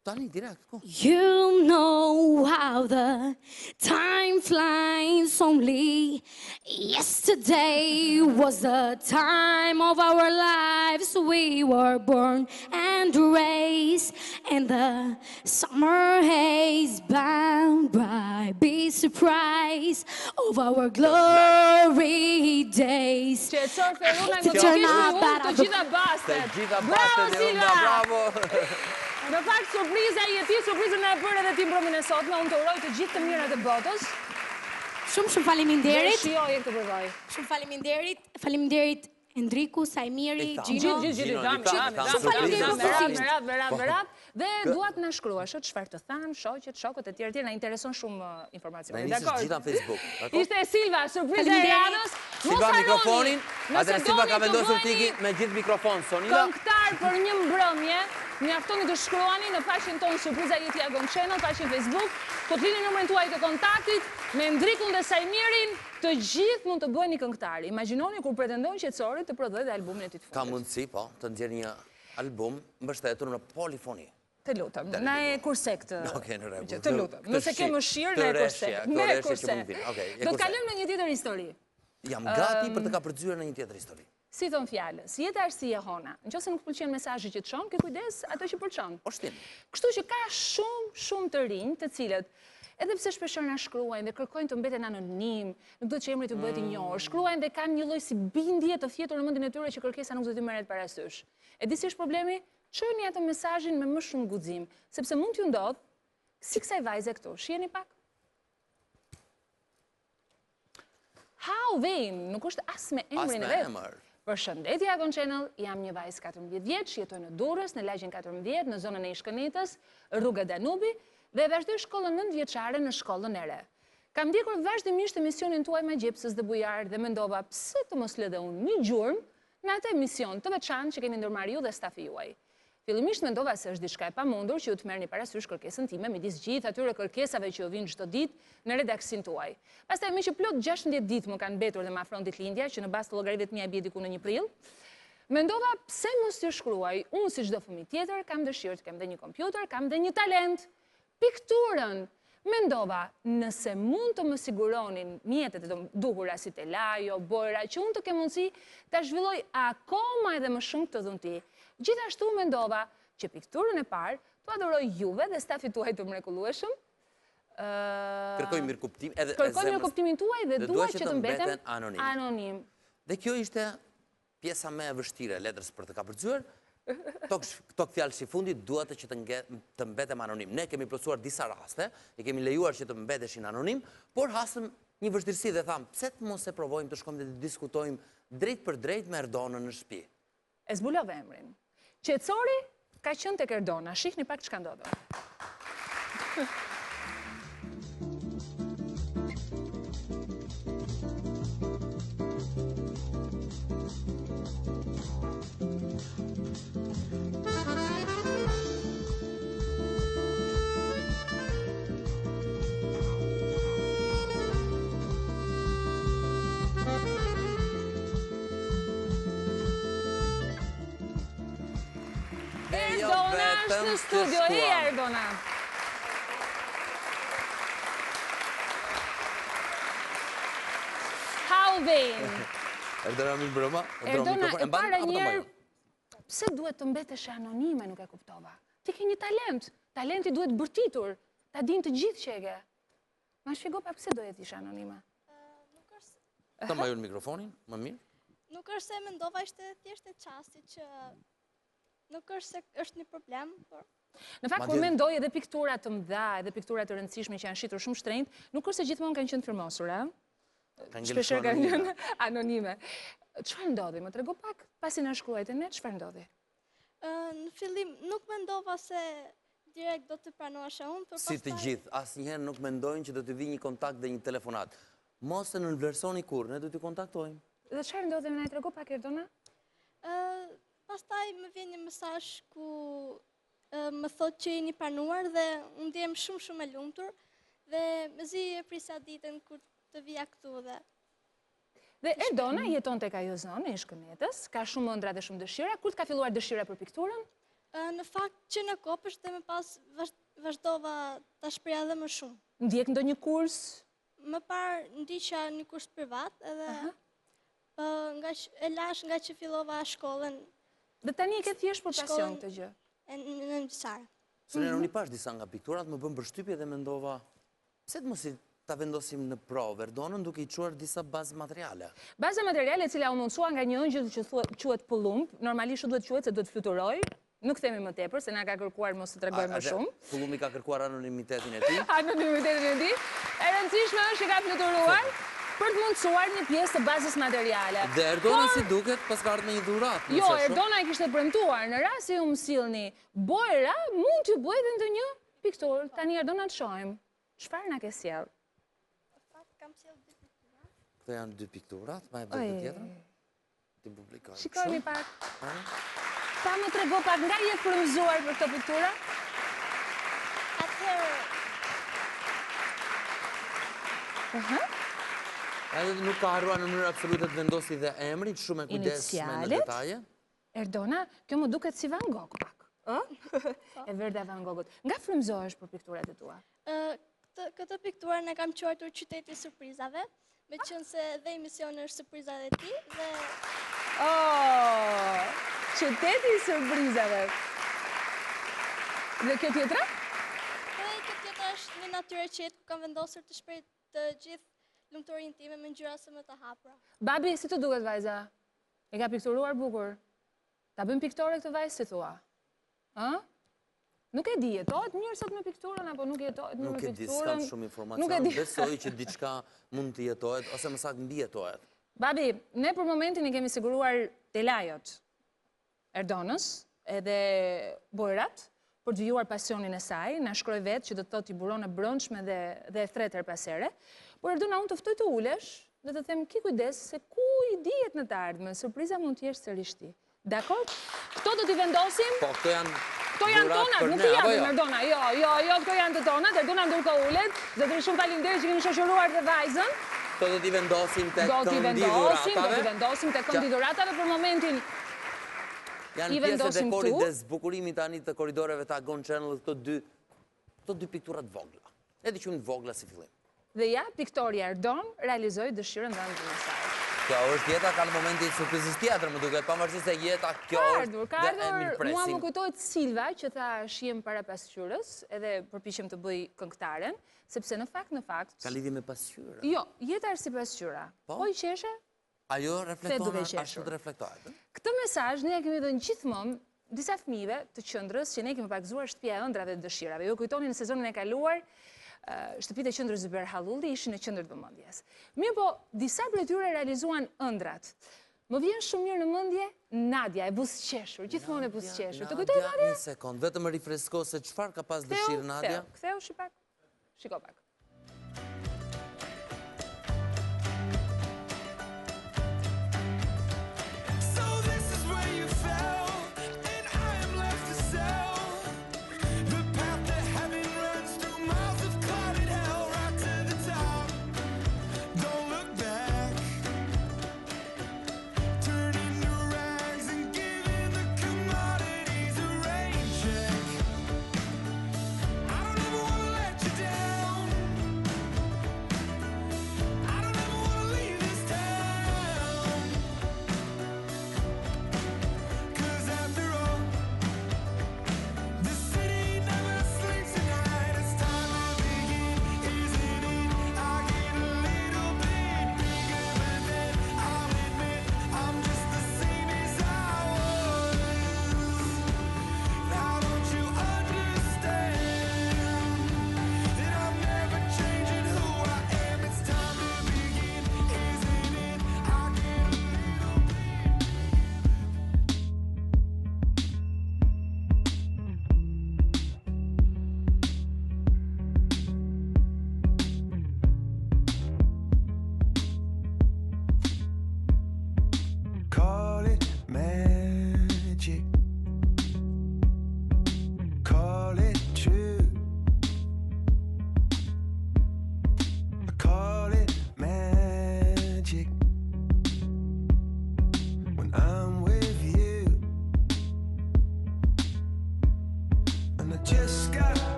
Tani, direkt, ku? You know how the time flies only. Yesterday was the time of our lives. We were born and raised in the summer haze, bound by be surprised of our glory days. Qetësor Feruna, To turn up të gjitha bastet. Bravo, Silva! Në fakt, surpriza i ti, surprizën e bërë edhe ti mbrëmjen e sotme, unë të uroj të gjithë të mirat e botës. Shumë faleminderit. Dhe shioj e këtë përvoj. Shumë faleminderit Endriku, Sajmiri, Gjino. Merat. Dhe duat në shkruash, çfarë të thanë, shokët e tjerë, na intereson shumë informacioni. Na nisë gjitha në Facebook. Ishte Silva, surpriza e radhës. Silva mikrofonin, atëre Silva ka vendosur tiki me gjithë mikrofon. Sonila. Këngëtar për një mbrëmje, mjaftoni të shkruani në faqen tonë Surpriza Jeti Agon Channel, faqen Facebook, të të lini numrin tuaj të kontaktit, me Endrikun dhe Sajmirin, të gjithë mund të bëjnë një këngëtar. Imagjinoni kur pretendojnë qetësorit të prodhojë albumin e tij të fundit. Ka mundësi, po, të nxjerrë një album mbështetur në polifoni. Të lutem, na e kurse këtë. Okej, në rregull. Të lutem, nëse ke mëshirë, na e kurse. Me kurse. Do të kalojmë në një tjetër histori. Jam gati për të kapërcyer në një tjetër histori. Si thon fjalës, jeta është si jehona. Nëse nuk pëlqen mesazhi që të çon, ke kujdes ato që pëlqen. Kështu që ka shumë të rinj, të cilët edhe pse shpeshherë na shkruajnë dhe kërkojnë të mbeten anonim, nuk do të që emri të bëhet i njohur, shkruajnë dhe kanë një lloj si bindje të thjetur në mendjen e tyre që kërkesa nuk do t'i merret parasysh. E di si është problemi? Çojeni atë mesazhin me më shumë guxim, sepse mund t'ju ndodh si kësaj vajze këtu. Shiheni pak. Hauvin, nuk është as me emrin e vet. Përshëndetje Agon Channel, jam një vajzë 14 vjeç, jetoj në Durrës, në lagjen 14, në zonën e Ishkënitës, rruga Danubi, dhe vazhdoj shkollën 9 vjeçare në shkollën e re. Kam ndjekur vazhdimisht emisionin tuaj me Gjepsës dhe Bujar dhe mendova pse të mos lë dhe unë një gjurmë në atë emision të veçantë që keni ndërmarrë ju dhe stafi juaj. Fillimisht mendova se është diçka e pamundur që ju të merrni parasysh kërkesën time midis gjithë atyre kërkesave që ju vijnë çdo ditë në redaksin tuaj. Pastaj më që plot 16 ditë më kanë mbetur dhe më afron ditëlindja që në bazë të llogarive të mia bie diku në 1 prill, mendova pse mos t'ju shkruaj. Unë si çdo fëmijë tjetër kam dëshirë të kem dhe një kompjuter, kam dhe një talent, pikturën. Mendova, nëse mund të më siguronin mjetet e duhura si telajo, bojra, që unë të kem mundësi ta zhvilloj akoma edhe më shumë këtë dhunti. Gjithashtu mendova që pikturën e parë t'u adhuroj juve dhe stafit tuaj të mrekullueshëm. Kërkoj mirëkuptim edhe kërkoj mirëkuptimin tuaj dhe dua që të mbeten anonim. Dhe kjo ishte pjesa më e vështirë e letrës për të kapërcyer. Këto fjalë si fundit duhet që të mbetem anonim. Ne kemi plotësuar disa raste, i kemi lejuar që të mbeteshin anonim, por hasëm një vështirësi dhe thamë, pse të mos e provojmë të shkojmë dhe të diskutojmë drejt për drejt me Erdonën në shtëpi. E zbulove emrin. Qetësori ka qenë tek Erdona. Shihni pak çka ndodhi. Erdona është në studio, Erdona. Hauvin. Erdona mi broma. Erdona, e para njerë, pse duhet të mbetesh anonime, nuk e kuptova. Ti ke një talent, talenti duhet bërtitur, ta din të gjithë që e ke. Ma shpjego pa pse duhet ishe anonime. Ta ma ju në mikrofonin, më mirë. Nuk është se mendova ishte thjesht e qasti që nuk është se është një problem, por... Në fakt, kur mendoj edhe pikturat të mëdha, edhe pikturat të rëndësishme që janë shitur shumë shtrenjtë, nuk është se gjithmonë kanë qenë firmosura. Shpeshherë kanë qenë anonime. Çfarë ndodhi? Më trego pak, pasi na shkruajte ne, çfarë ndodhi? Në fillim nuk mendova se direkt do të pranohesha unë, Si të gjithë, asnjëherë nuk mendojnë që do të vijë një kontakt dhe një telefonat. Mos e nënvlerësoni kurrë, ne do t'i kontaktojmë. Dhe çfarë ndodhi, më na i trego pak Erdona? Pastaj më vjen një mesazh ku më thotë që jeni pranuar dhe unë ndihem shumë e lumtur dhe mezi e prisa ditën kur të vija këtu dhe. Dhe Erdona jeton tek ajo zonë e Shkënetës, ka shumë ëndra dhe shumë dëshira. Kur të ka filluar dëshira për pikturën? Në fakt që në Kopësht dhe më pas vazhdova ta shpreha edhe më shumë. Ndjek ndonjë kurs? Më parë ndiqja një kurs privat edhe e lash nga që fillova shkollën. Dhe tani e ke thjesht për pasion këtë gjë? Në Ndisare. Sënena, unë i pash disa nga pikturat, më bëm përshtypje dhe mendova, pse të mos i ta vendosim në provë Erdonën duke i çuar disa bazë materiale. Baza materiale e cila u mundsua nga një ëngjëll që quhet pullumb, normalisht duhet quhet se duhet fluturoj. Nuk themi më tepër, se na ka kërkuar mos të tregoj më shumë. Pullumbi ka kërkuar anonimitetin e tij. Anonimitetin e tij. E rëndësishme është që ka fluturuar për të mundsuar një pjesë të bazës materiale. Dhe Erdona si duket pas ka ardhur me një dhuratë. Jo, Erdona e kishte premtuar, në rast se ju mësillni bojra, mund t'ju bëjë ndonjë pikturë. Tani Erdona të shohim. Çfarë na ke sjell? Kam sjell 2 piktura. Këto janë 2 pikturat, ma e bëjë tjetrën? Ti publikoj. Shikojmë pak. Pa më trego pak nga je frymëzuar për këto piktura? Edhe nuk ka harruar në mënyrë absolute të vendosi dhe emrin, shumë e kujdesshme në detaje. Erdona, kjo më duket si Van Gogh pak. E verda Van Goghut. Nga frymëzohesh për pikturat e tua? Këtë pikturën e kam quajtur Qyteti i Surprizave, me qenë se dhe emisioni është surpriza dhe ti dhe... Qyteti i Surprizave. Dhe kjo tjetra? Dhe kjo tjetra është një natyrë qetë ku kam vendosur të shpreh të gjithë lumturinë time me ngjyra sa më të hapura. Babi, si të duket vajza? E ka pikturuar bukur? Ta bëm piktore këtë vajzë si thua? Nuk e di, jetohet mirë sot me pikturën, apo nuk jetohet mirë me pikturën? Nuk e di, s'kam shumë informacion, besoj që diçka mund të jetohet, ose më saktë mbi jetohet. Babi, ne për momentin i kemi siguruar telajot Erdonës edhe bojrat për të vijuar pasionin e saj, na shkroi vetë që do të thotë i buron e brëndshme dhe e thretër pasere, por Erdona unë të ftoj të ulesh dhe të them ki kujdes se ku i dihet në të ardhmen, surpriza mund të jesh sërish ti. Dakor? Këto do t'i vendosim? Po, këto janë... Këto janë tonat, nuk i japim Erdona. Jo, këto janë të tonat. Erdona ndurko ulet. Zotëri shumë faleminderit që kemi shoqëruar të vajzën. Këto do t'i vendosim të këndi dhuratave. Për momentin janë pjesë e dekorit dhe zbukurimit tani të koridoreve të Agon Channel këto 2 pikturat vogla. Edhe që në vogla si fillim. Dhe ja, piktoria Erdon realizoi dëshirën dhe ndërën e saj. Kjo është jeta, ka në momenti i surprizës tjetër, më duket, pavarësisht se jeta kjo është dhe e mirëpresim. Mua më kujtohet Silva, që tha shihem para pasqyrës, edhe përpiqem të bëj këngëtaren, sepse në fakt... Ka lidhje me pasqyra? Jo, jeta është si pasqyra. Po i qeshe? Ajo reflekton ashtu të reflektohet. Këtë mesazh ne kemi dhënë gjithmonë disa fëmijëve të qendrës që ne kemi pakzuar shtëpia e ëndrave dhe dëshirave. Ju kujtoni në sezonin e kaluar, shtëpitë e qendrës Zyber Hallulli ishin në qendër të vëmendjes. Mirë po, disa prej tyre realizuan ëndrat. Më vjen shumë mirë në mendje Nadia, e buzëqeshur, gjithmonë e buzëqeshur. Të kujtoj Nadia? Një sekond, vetëm rifresko se çfarë ka pas dëshirë Nadia? Ktheu shipak. Shiko pak.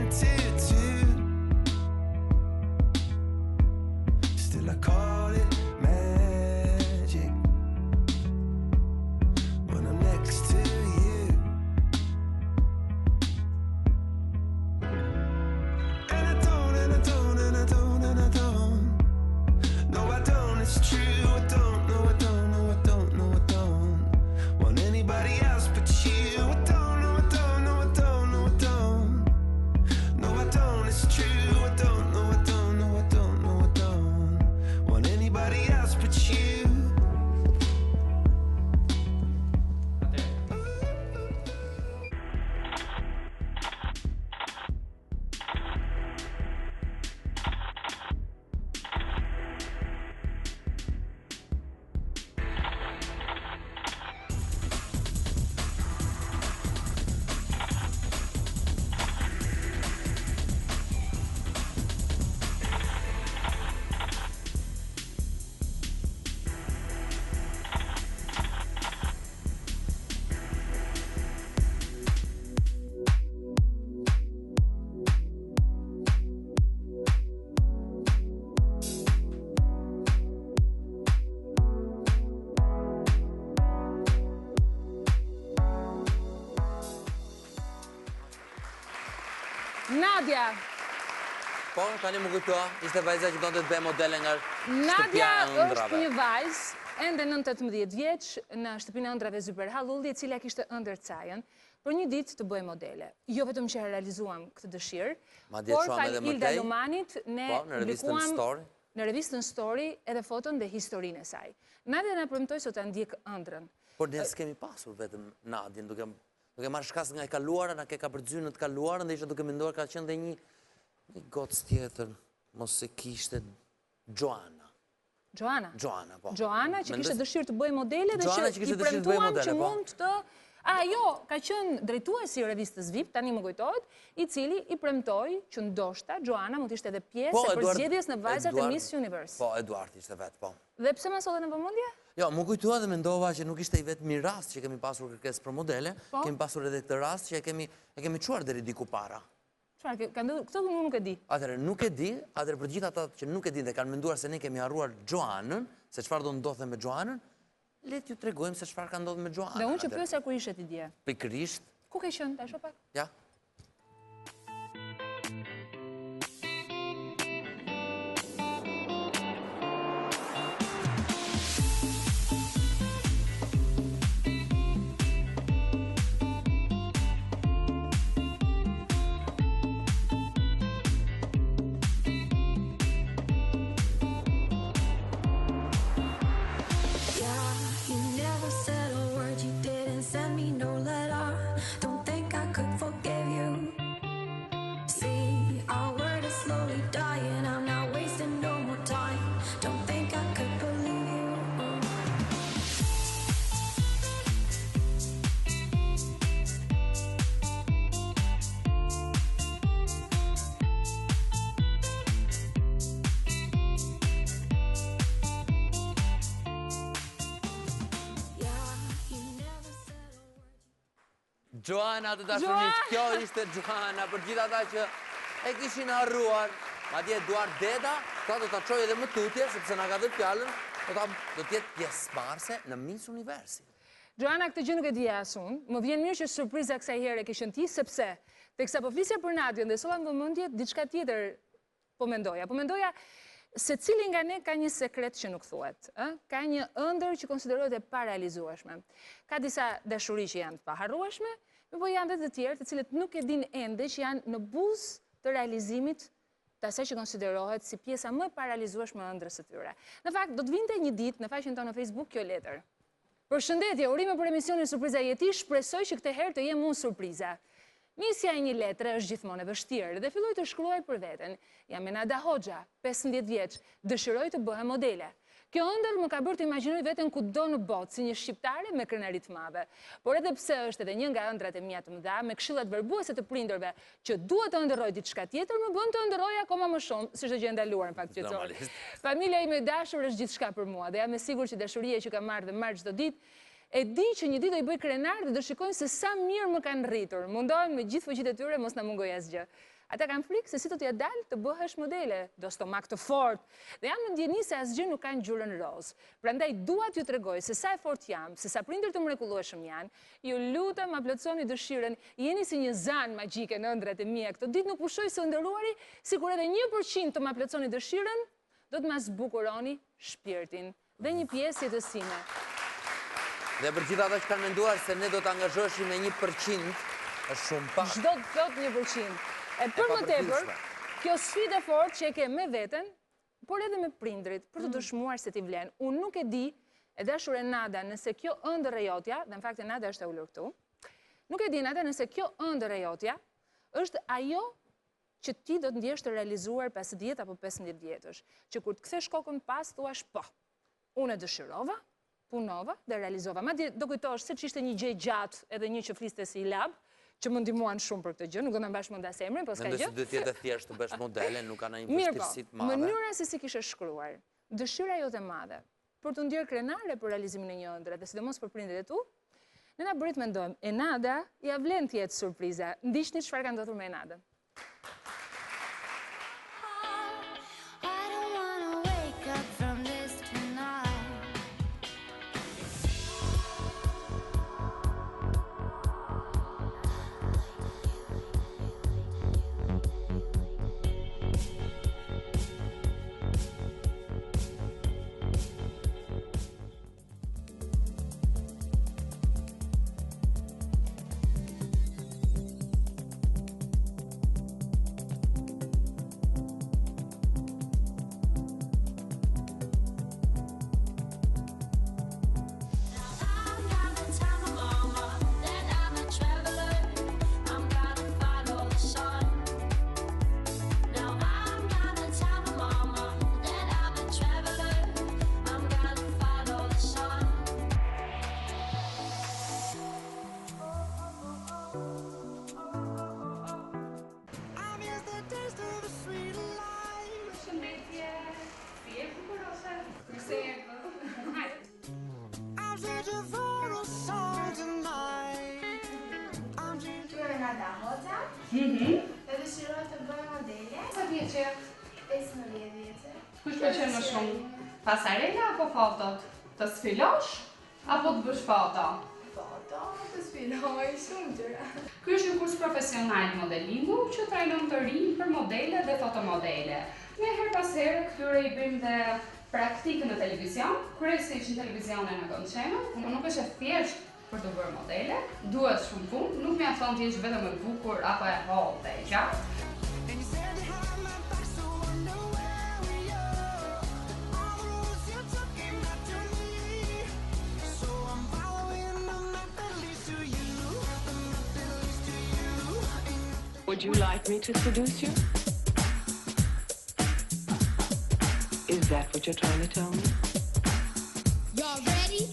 tattoo. Still I call it magic when I'm next to you. And I don't, and I don't, and I don't, and I don't. No, I don't, it's true. I don't, no, I don't, no, I don't, no, I don't want anybody else but you. I don't, no, I don't, no, I don't, no, I don't. No, I don't, it's true. I don't, no, I don't, no, I don't, no, I don't want anybody else but you. Nadia. Po, tani më kujtoa, ishte vajza që donte të bëjë modele nga Nadia shtëpia e është ëndrave. një vajzë, ende 9-18 vjeç, në shtëpinë e ëndrave Zyber Hallulli, e cila kishte ëndër cajën, për një ditë të bëjë modele. Jo vetëm që realizuam këtë dëshirë, Madje por çuam edhe fal më Ilda tej. Lomanit ne Po, në revistën publikuam Story. në revistën Story edhe foton dhe historinë e saj. Nadia na premtoi sot ta ndjek ëndrën. Por ne s'kemi pasur vetëm Nadjen, duke marrë shkas nga e kaluara, na ke ka përgjyrë në të kaluarën dhe isha duke menduar ka qenë dhe një gocë tjetër, mos se kishte Joana. Joana, po. Joana që kishte dëshirë të bëjë modele dhe Joana që që kishte i dëshirë të bëjë premtuam modele, që po. mund të... Jo, ka qenë drejtuesi i revistës VIP, tani më kujtohet, i cili i premtoi që ndoshta Joana mund të ishte edhe pjesë e përzgjedhjes në vajzat e Miss Universe. Po, Eduard ishte vetë, po. Dhe pse më solli në vëmendje? Jo, më kujtua dhe mendova që nuk ishte i vetmi rast që kemi pasur kërkesë për modele, kemi pasur edhe këtë rast që e kemi quar deri diku para. Çfarë, këtë unë nuk e di. Atëherë nuk e di, atëherë për gjithë ata që nuk e di dhe kanë menduar se ne kemi harruar Joanën, se çfarë do ndodhte me Joanën, le t'ju tregojmë se çfarë ka ndodhur me Joanën. Dhe unë që pyesja ku ishe ti dje. Pikërisht. Ku ke qenë, ta shoh pak? Ja. Joana të dashurisht, kjo ishte Joana për gjithë ata që e kishin harruar. Madje Eduard Deda, ta do ta çojë edhe më tutje, sepse na ka dhënë fjalën, do të jetë pjesëmarrëse në Miss Universi. Joana, këtë gjë nuk e dija as unë. Më vjen mirë që surpriza kësaj here ke qenë ti, sepse teksa po flisja për Nadjen dhe solla në vëmendje diçka tjetër po mendoja se cili nga ne ka një sekret që nuk thuhet, ka një ëndër që konsiderohet e parealizueshme. Ka disa dashuri që janë të paharrueshme, po janë edhe të tjerë të cilët nuk e din ende që janë në buzë të realizimit të asaj që konsiderohet si pjesa më e parealizueshme e ëndrës së tyre. Në fakt, do të vinte një ditë në faqen tonë në Facebook kjo letër. Përshëndetje, urime për emisionin Surpriza Jeti, shpresoj që këtë herë të jem unë surpriza. Misja e një letre është gjithmonë e vështirë dhe filloj të shkruaj për veten. Jam Enada Hoxha, 15 vjeç, dëshiroj të bëhem modele. Kjo ëndër më ka bërë të imagjinoj veten kudo në botë si një shqiptare me krenari të madhe. Por edhe pse është edhe një nga ëndrat e mia të mëdha, me këshillat verbuese të prindërve që duhet të ëndërroj diçka tjetër, më bën të ëndërroj akoma më shumë, si çdo gjë e ndaluar në fakt qetësor. Familja ime e dashur është gjithçka për mua dhe jam e sigurt që dashuria që kam marrë dhe marr çdo ditë e di që një ditë do i bëj krenar dhe do shikojnë se sa mirë më kanë rritur. Mundohen me gjithë fuqitë e tyre mos na mungoj asgjë. Ata kanë frikë se si do t'ja dalë të bëhesh modele, do stomak të fort, dhe jam në ndjeni se asgjë nuk kanë ngjyrën roz. Prandaj dua t'ju tregoj se sa e fort jam, se sa prindër të mrekullueshëm janë, ju lutem ma plotësoni dëshirën, jeni si një zanë magjike në ëndrat e mia. Këtë ditë nuk pushoj së nderuari, sikur edhe 1% të ma plotësoni dëshirën, do të ma zbukuroni shpirtin dhe një pjesë jetësime. Dhe për gjitha ata që kanë menduar se ne do të angazhoheshim me 1%, është shumë pak. Çdo të thot 1%. E për më tepër, kjo sfidë e fortë që e ke me veten, por edhe me prindrit, për të dëshmuar se ti vlen. Unë nuk e di, e dashur e Nada, nëse kjo ëndër e jotja, dhe në fakt e Nada është e ulur këtu, nuk e di Nada nëse kjo ëndër e jotja është ajo që ti do të ndjesh të realizuar pas 10 apo 15 vjetësh, që kur të kthesh kokën pas, thuash po. Unë e dëshirova, punova dhe realizova. Madje do kujtosh se ç'ishte një gjë gjatë, edhe një që fliste si i lab, që më ndihmuan shumë për këtë gjë, nuk do na mbash mend as emrin, po s'ka gjë. Mendoj se do të jetë thjesht të bësh modele, nuk ka ndonjë vështirësi të madhe. Mënyra se si kishe shkruar, dëshira jote e madhe për të ndjerë krenare për realizimin e një ëndre, dhe sidomos për prindërit e tu, ne na bërit mendojmë, e Nada ja vlen të jetë surpriza. Ndiqni çfarë ka ndodhur me Nadën. Të dëshiroj të bëj modele. Sa vjeç je? 15 vjeçë. Kush pëlqen më shumë? Pasarela apo fotot? Të sfilosh apo të bësh foto? Foto, të sfiloj shumë gjëra. Ky është një kurs profesional modelingu që trajnon të rinj për modele dhe fotomodele. Ne her pas here këtyre i bëjmë dhe praktikën në televizion, kryesisht në televizionin e Gon Channel, por nuk është e thjesht për të bërë modele, duhet shumë punë, nuk mjafton të jesh vetëm e bukur apo e hollë dhe e gjatë. Would you like me to seduce you? Is that what you're trying to tell me? Y'all ready?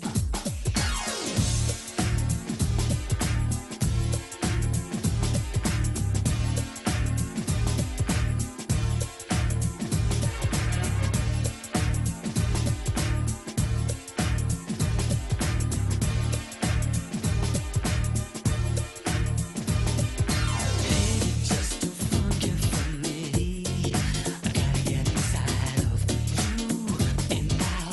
And now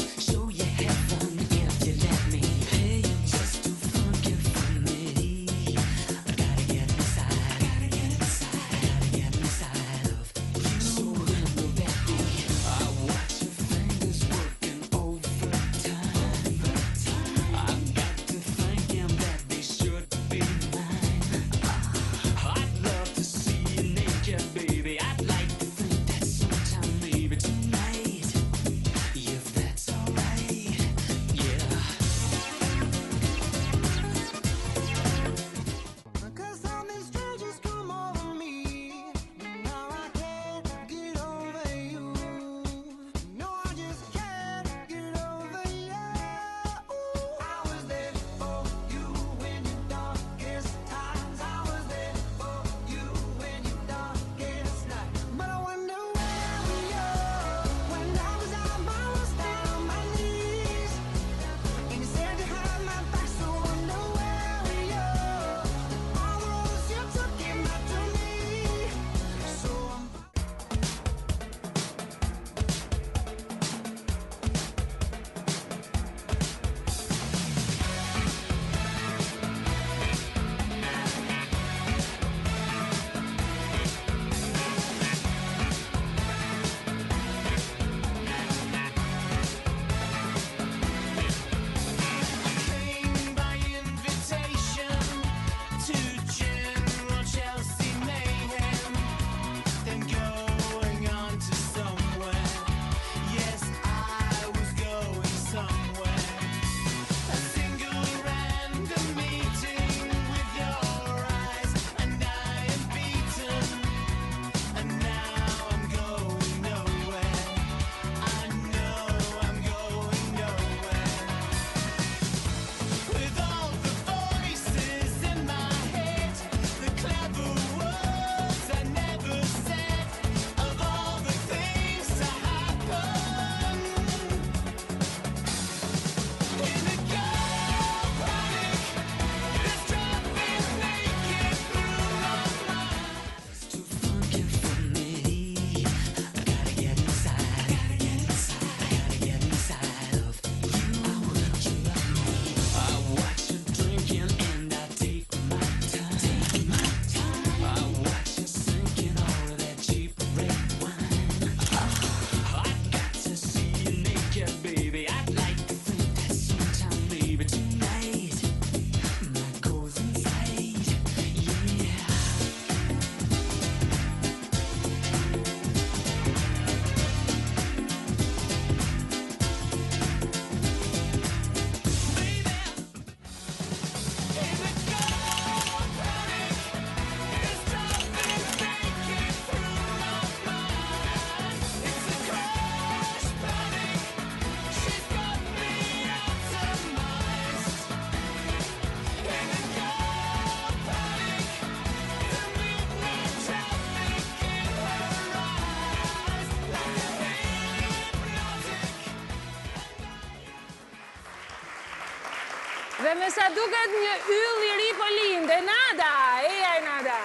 Dhe me sa duket një yll I ri po linde. Nada, eja Nada.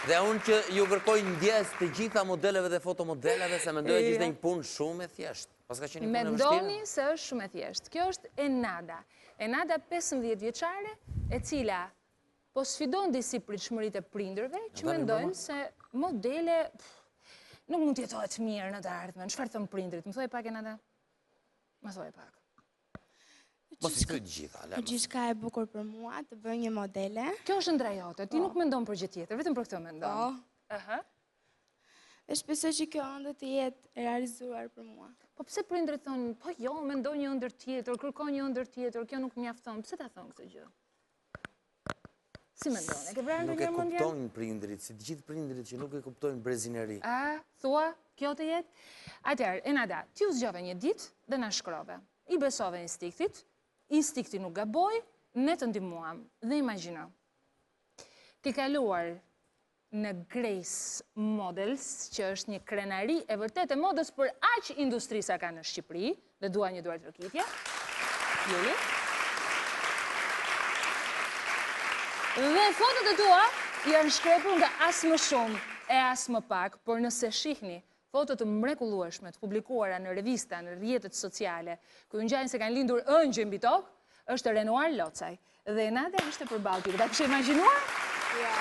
Dhe unë që ju kërkoj ndjes të gjitha modeleve dhe fotomodeleve, se mendoj që ishte një punë shumë e thjeshtë. Mendoni se është shumë e thjeshtë. Kjo është Enada. Enada 15 vjeçare, e cila po sfidon disi pritshmëritë e prindërve, që mendojnë se modele nuk mund të jetohet mirë në të ardhmen. Çfarë thon prindrit? Më thuaj pak Enada? Më thuaj pak. Mos I thuaj të gjitha. Gjithçka e bukur për mua, të bëj një modele. Kjo është ëndra jote, ti nuk mendon për gjë tjetër, vetëm për këtë mendon. Dhe shpresoj që kjo ëndër të jetë e realizuar për mua. Po pse prindrit thonë, po jo, mendoj një ëndër tjetër, kërkoj një ëndër tjetër, kjo nuk mjafton. Pse ta thonë këtë gjë? Si mendon? E ke vrarë ndonjëherë mendjen? Nuk e kuptojnë prindrit, si të gjithë prindrit që nuk e kuptojnë brezineri. Thua, kjo të jetë? Atëherë, Enada, ti u zgjove një ditë dhe na shkrove. I besove instiktit, instikti nuk gaboj, ne të ndihmuam. Dhe imagjino. Ti kaluar në Grace Models, që është një krenari e vërtet e modës për aq industri sa ka në Shqipëri, dhe dua një duar trokitje. Juli. Dhe fotot e tua janë shkrepur nga as më shumë e as më pak, por nëse shihni fotot të mrekullueshme të publikuara në revista, në rrjetet sociale, ku ngjajnë se kanë lindur ëngjë mbi tokë, është Renoir Locaj. Dhe Nada ishte përballë tij. Ta kishe imagjinuar? Ja,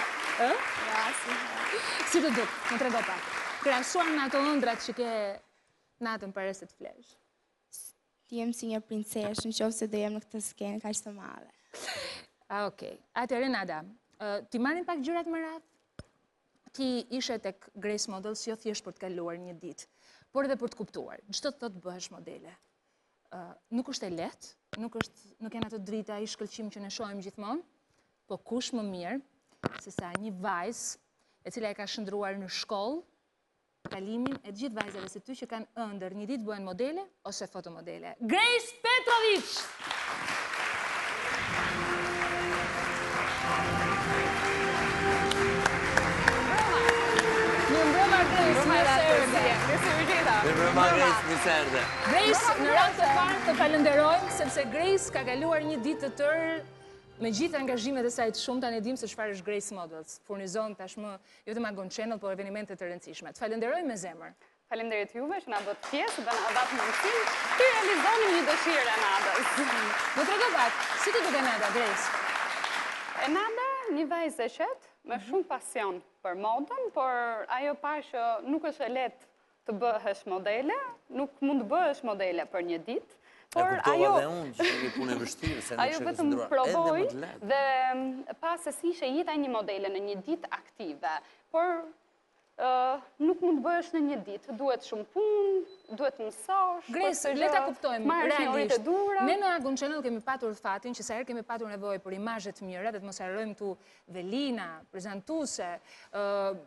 si të duk, më trego pak. Krahasuar me ato ëndrat që ke natën para se të flesh. Ti jem si një princeshë, nëse do jem në këtë skenë kaq të madhe. Okej. Atëherë Nada, ti marrin pak gjërat më radh? Ti ishe tek Grace Models jo thjesht për të kaluar një ditë, por edhe për të kuptuar. Çdo të thotë bëhesh modele. Nuk është e lehtë, nuk janë ato drita I shkëlqim që ne shohim gjithmonë, po kush më mirë se sa një vajzë e cila e ka shndruar në shkollë kalimin e të gjithë vajzave si ty që kanë ëndër një ditë bëhen modele ose fotomodele. Grace Petrovic! Grace, në radhë të parë të falenderojmë, sepse Grace ka kaluar një ditë të tërë me gjithë angazhimet e saj të shumta, ne dimë se çfarë është Grace Models. Furnizon tashmë jo vetëm Agon Channel, por evente të rëndësishme. Të falenderojmë me zemër. Faleminderit juve që na bët pjesë dhe na dhat mundësinë të realizonim një dëshirë e Nadës. Më trego pak, si të duket Nada, Grace? Nada, një vajzë e qetë, me shumë pasion për modën, por ajo pa që nuk është e lehtë të bëhesh modele, nuk mund të bëhesh modele për një ditë, por ajo dhe unë që një punë e vështirë, se nuk ajo vetëm provoi dhe pa se si ishte jeta e një modele në një ditë aktive, por nuk mund të bëhesh në një ditë, duhet shumë punë, duhet mësosh. Grace, le ta kuptojmë realisht. Ne në Agon Channel kemi patur fatin që sa herë kemi patur nevojë për imazhe të mira, dhe të mos harrojmë këtu Velina, prezantuese,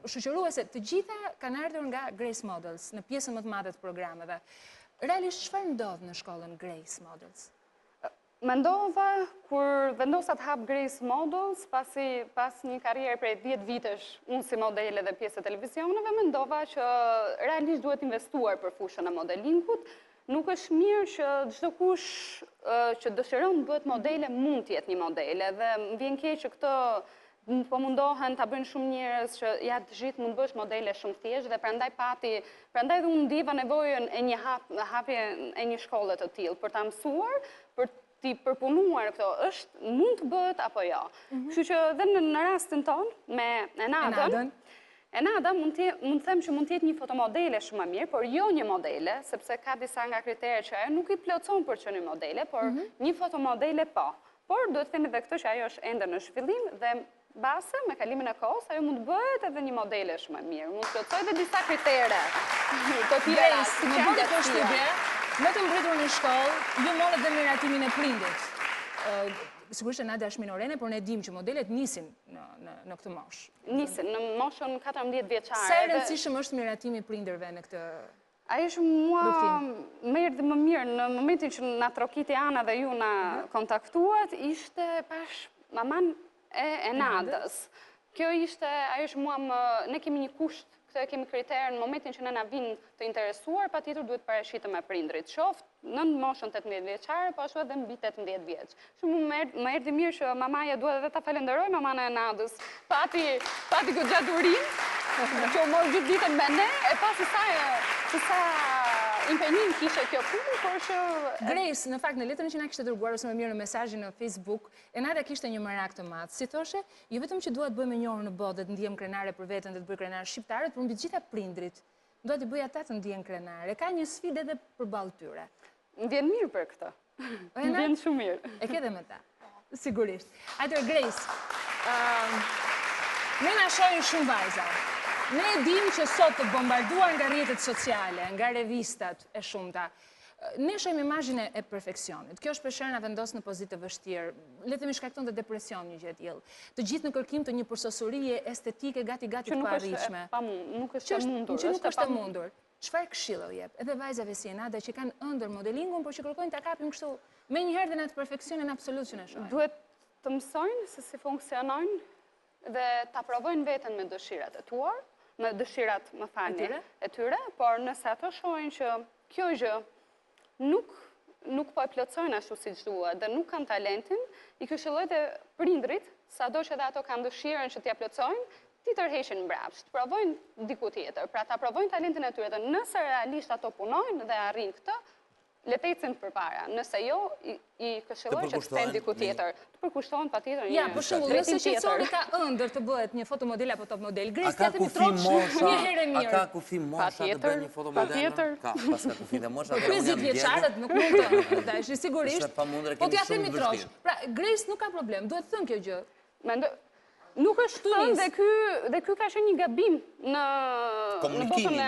shoqëruese, të gjitha kanë ardhur nga Grace Models në pjesën më të madhe të programeve. Realisht çfarë ndodh në shkollën Grace Models? Mendova, kur vendosa të hap Grace Models, pas një karrierë prej 10 vitesh, unë si modele dhe pjesë e televizioneve, mendova që realisht duhet investuar për fushën e modelingut. Nuk është mirë që çdo kush që dëshiron të bëhet modele mund të jetë një modele, dhe më vjen keq që këtë po mundohen ta bëjnë shumë njerëz që ja të gjithë mund bësh modele shumë thjesht, dhe prandaj dhe unë ndiva nevojën e një hapje e një shkolle të tillë për ta mësuar, për ti përpunuar këto, mund të bëhet apo jo. Kështu që dhe në rastin tonë me Enada mund të them që mund të jetë një fotomodele shumë më mirë, por jo një modele, sepse ka disa nga kriteret që ajo nuk I plotson për që një modele, por një fotomodele po. Por duhet të themi edhe këtë që ajo është ende në zhvillim, dhe base me kalimin e kohës ajo mund të bëhet edhe një modele shumë më mirë. Mund të plotsojë edhe disa kritere të tjera. Në bëndë të shtupje, me të mbritur në shkollë, ju morët dhe miratimin e prindit. Sigurisht e Nada është minorene, por ne dim që modelet nisin në këtë moshë. Nisin, në moshën 14 vjeçare. Sa e rëndësishëm është miratimi i prindërve në këtë ajo është mua më erdhi më mirë në momentin që na trokiti Ana dhe ju na kontaktuat, ishte pash maman e Nadës. Kjo ishte, ajo është mua ne kemi një kusht këtë kemi kriterë në momentin që nëna vinë të interesuar, patjetër duhet parashitë me prindrit. Qoftë në moshën 18 vjeçare, po ashtu edhe mbi 18 vjeç. Shumë më erdhi mirë që mamaja duhet edhe ta falenderoj mamana e Nadës. Pati goxha durim, që u mor gjithë ditën me ne, e pasi sa impenjim kishe kjo punë, por që... Grace, në fakt, në letrën që na kishte dërguar ose më mirë në mesazhin në Facebook, Enada kishte një merak të madh. Si thoshe, jo vetëm që dua të bëj më njohur në botë, të ndihem krenare për veten dhe të bëj krenare shqiptare, por mbi të gjitha prindrit. Dua të bëj ata të ndihen krenare. Ka një sfidë edhe përballë tyre. Ndjen mirë për këtë. Ndjen shumë mirë. E ke dhe me ta. Sigurisht. Atëherë Grace, ne na shohin shumë vajza. Ne e dim që sot të bombarduar nga rrjetet sociale, nga revistat e shumta, ne shohim imazhin e perfeksionit. Kjo shpeshherë na vendos në pozitë të vështirë. Le të themi shkakton të depresion një gjë e tillë. Të gjithë në kërkim të një përsosurie estetike gati të paarritshme. Nuk është e mundur. Që nuk është e mundur. Çfarë këshillo jep? Edhe vajzave si Enada që kanë ëndër modelingun, por që kërkojnë ta kapim kështu menjëherë dhe në atë perfeksionin absolut që ne shohim. Duhet të mësojnë se si funksionojnë dhe ta provojnë veten me dëshirat e tuar, me dëshirat, më falni, e tyre, por nëse ato shohin që kjo gjë nuk po e plotësojnë ashtu siç duhet dhe nuk kanë talentin, i këshilloj të prindrit, sado që dhe ato kanë dëshirën që t'ja plotësojnë, ti tërheqin mbrapsht, provojnë diku tjetër, pra ta provojnë talentin e tyre dhe nëse realisht ato punojnë dhe arrin këtë, le të ecin përpara. Nëse jo, i këshilloj që të kthen diku tjetër. Të përkushtohen patjetër. Ja, për shembull, nëse qetësori ka ëndër të bëhet një fotomodel apo top model, Grace ja themi troç një herë mirë. A ka kufi mosha të bëjë një fotomodel? Patjetër. Ka, pas ka kufi dhe mosha. 50 vjeçarët nuk mund të dashi sigurisht. Po t'ja themi troç. Pra, Grace nuk ka problem, duhet të thënë kjo gjë. Mendoj nuk është thënë dhe ky ka qenë një gabim në botën e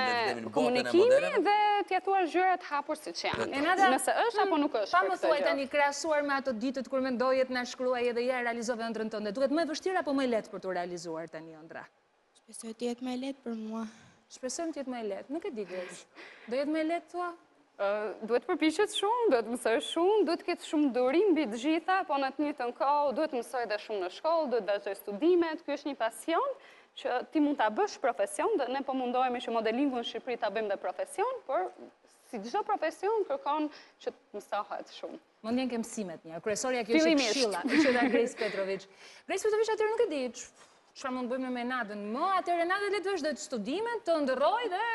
komunikimit dhe t'ia thuar gjërat hapur siç janë. Nëse është apo nuk është. Pa më thuaj tani krahasuar me ato ditët kur mendoje të na shkruaj edhe ja realizove ëndrrën tënde. Duhet më e vështirë apo më e lehtë për t'u realizuar tani ëndra? Shpresoj të jetë më e lehtë për mua. Shpresoj të jetë më e lehtë. Nuk e di Grace. Do jetë më e lehtë thua? Duhet përpiqet shumë, duhet mësoj shumë, duhet ketë shumë durim mbi të gjitha, po në të njëjtën kohë duhet mësoj dhe shumë në shkollë, duhet vazhdoj studimet, ky është një pasion që ti mund ta bësh profesion, dhe ne po mundohemi që modelingun në Shqipëri ta bëjmë dhe profesion, por si çdo profesion kërkon që të mësohet shumë. Mundjen ke mësimet një. Kryesorja kjo është këshilla, që dha Grace Petrovic. Grace Petrovic atëherë nuk e di çfarë mund bëjmë me Enadën. Më atëherë Enada le të vazhdoj studimet, të ndërroj dhe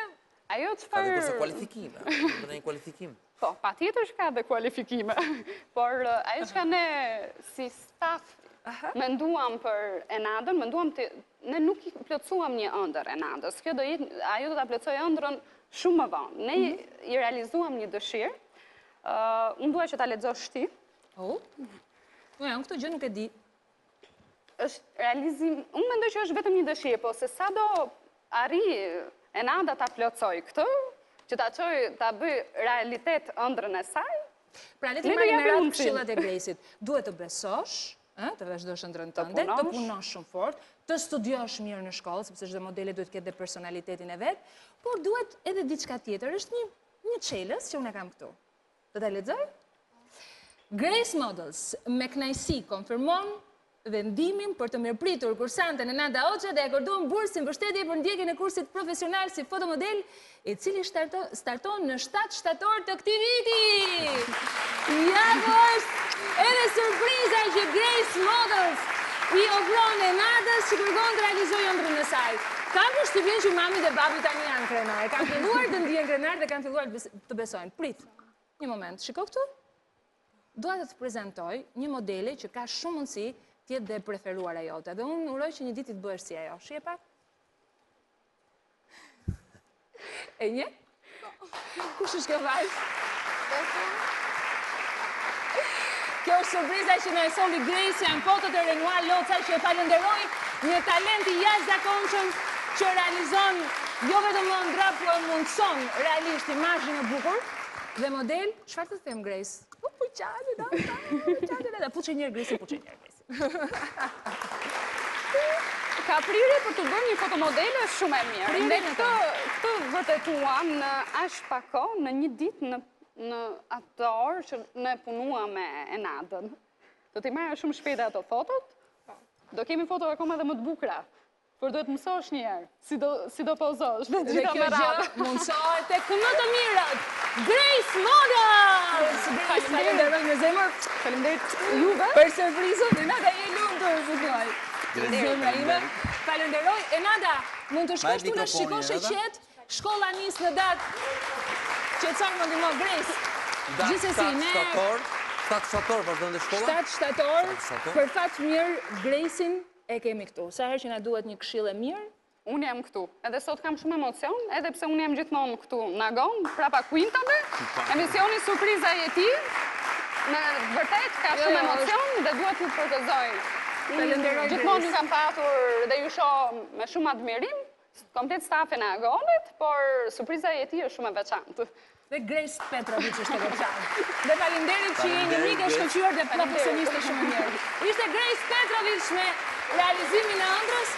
ajo çfarë... Ka dhe kualifikime, në një kualifikim. Po, patjetër që ka dhe kualifikime, por ajo që ka ne si staf menduam për Enadën, ne nuk i plotësuam një ëndër Enadës, ajo do ta plotësoj ëndrën shumë më vonë. Ne i realizuam një dëshirë, unë dua që ta lexosh ti. Unë këtë gjë nuk e di. Është realizim, unë mendoj që është vetëm një dëshirë, po se sa do arri Enada ta plotësoj këtë, që ta çoj ta bëj realitet ëndrrën e saj. Pra le të marrim me radhë këshillat e Grace-it. Duhet të besosh, të vazhdosh ëndrrën tënde, të punosh shumë fort, të studiosh mirë në shkollë, sepse çdo modele duhet të ketë personalitetin e vet, por duhet edhe diçka tjetër. Është një çelës që unë kam këtu. Do ta lexoj? Grace Models me kënaqësi konfirmon vendimin për të mirëpritur kursanten Enada Hoxha dhe akorduan bursë si mbështetje për ndjekjen e kursit profesional si fotomodel, i cili starton në 7 shtator të këtij viti. Ja është edhe surpriza që Grace Models i ofron Enadës që kërkon të realizojë ëndrrën e saj. Kam përshtypjen që mami dhe babi tani janë krenarë. Kanë filluar të ndihen krenarë dhe kanë filluar të besojnë. Prit, një moment, shiko këtu. Dua të të prezantoj një modele që ka shumë mundësi tjetë dhe preferuara jote. Dhe unë uroj që një ditë të bëhesh si ajo. Shije pak? E një? Kush është kjo vajzë? Kjo është surpriza që në e solli Grace, janë fotot e Renoir Loca që e falenderoj, një talent i jashtëzakonshëm që realizon jo vetëm ëndra, por mundson realisht imazhin e bukur dhe model. Çfarë të them Grace? Puçë njërë Grace, puçë njërë Grace. Ka prirje për të bërë një fotomodele shumë e mirë. Ne këtë vërtetuam në aq pak kohë, në një ditë në atë orë që ne punuam me Enadën. Do t'i marrë shumë shpejt ato fotot. Do kemi foto akoma dhe më të bukura Por duhet mësosh njerë, si do pozosh. Dhe kjo gjë mundsohet tek më të mirët. Grace Models! Falenderoj me zemër. Faleminderit juve. Për surprizën, Enada je lumtur, të thuaj. Zemra ime. Falenderoj. Enada, mund të shkosh tu në shikosh e qet, shkolla nis në datë. Qetësak më ndihmo Grace. Gjithsesi, ne 7 shtator, vazhdon dhe shkolla? 7 shtator, për fat mirë, Grace-in e kemi këtu. Sa herë që na duhet një këshill e mirë, unë jam këtu. Edhe sot kam shumë emocion, edhe pse unë jam gjithmonë këtu në agon, prapa kuintave, emisioni Surpriza e Jeti, në vërtet ka shumë emocion dhe duhet t'ju përgëzoj. Gjithmonë ju kam patur dhe ju shoh me shumë admirim, komplet stafin e agonit, por Surpriza e Jeti është shumë e veçantë. Dhe Grace Petrovic është e veçantë. Dhe faleminderit që je një mik e shkëlqyer dhe profesioniste shumë mirë. Ishte Grace Petrovic me realizimin e ëndrrës.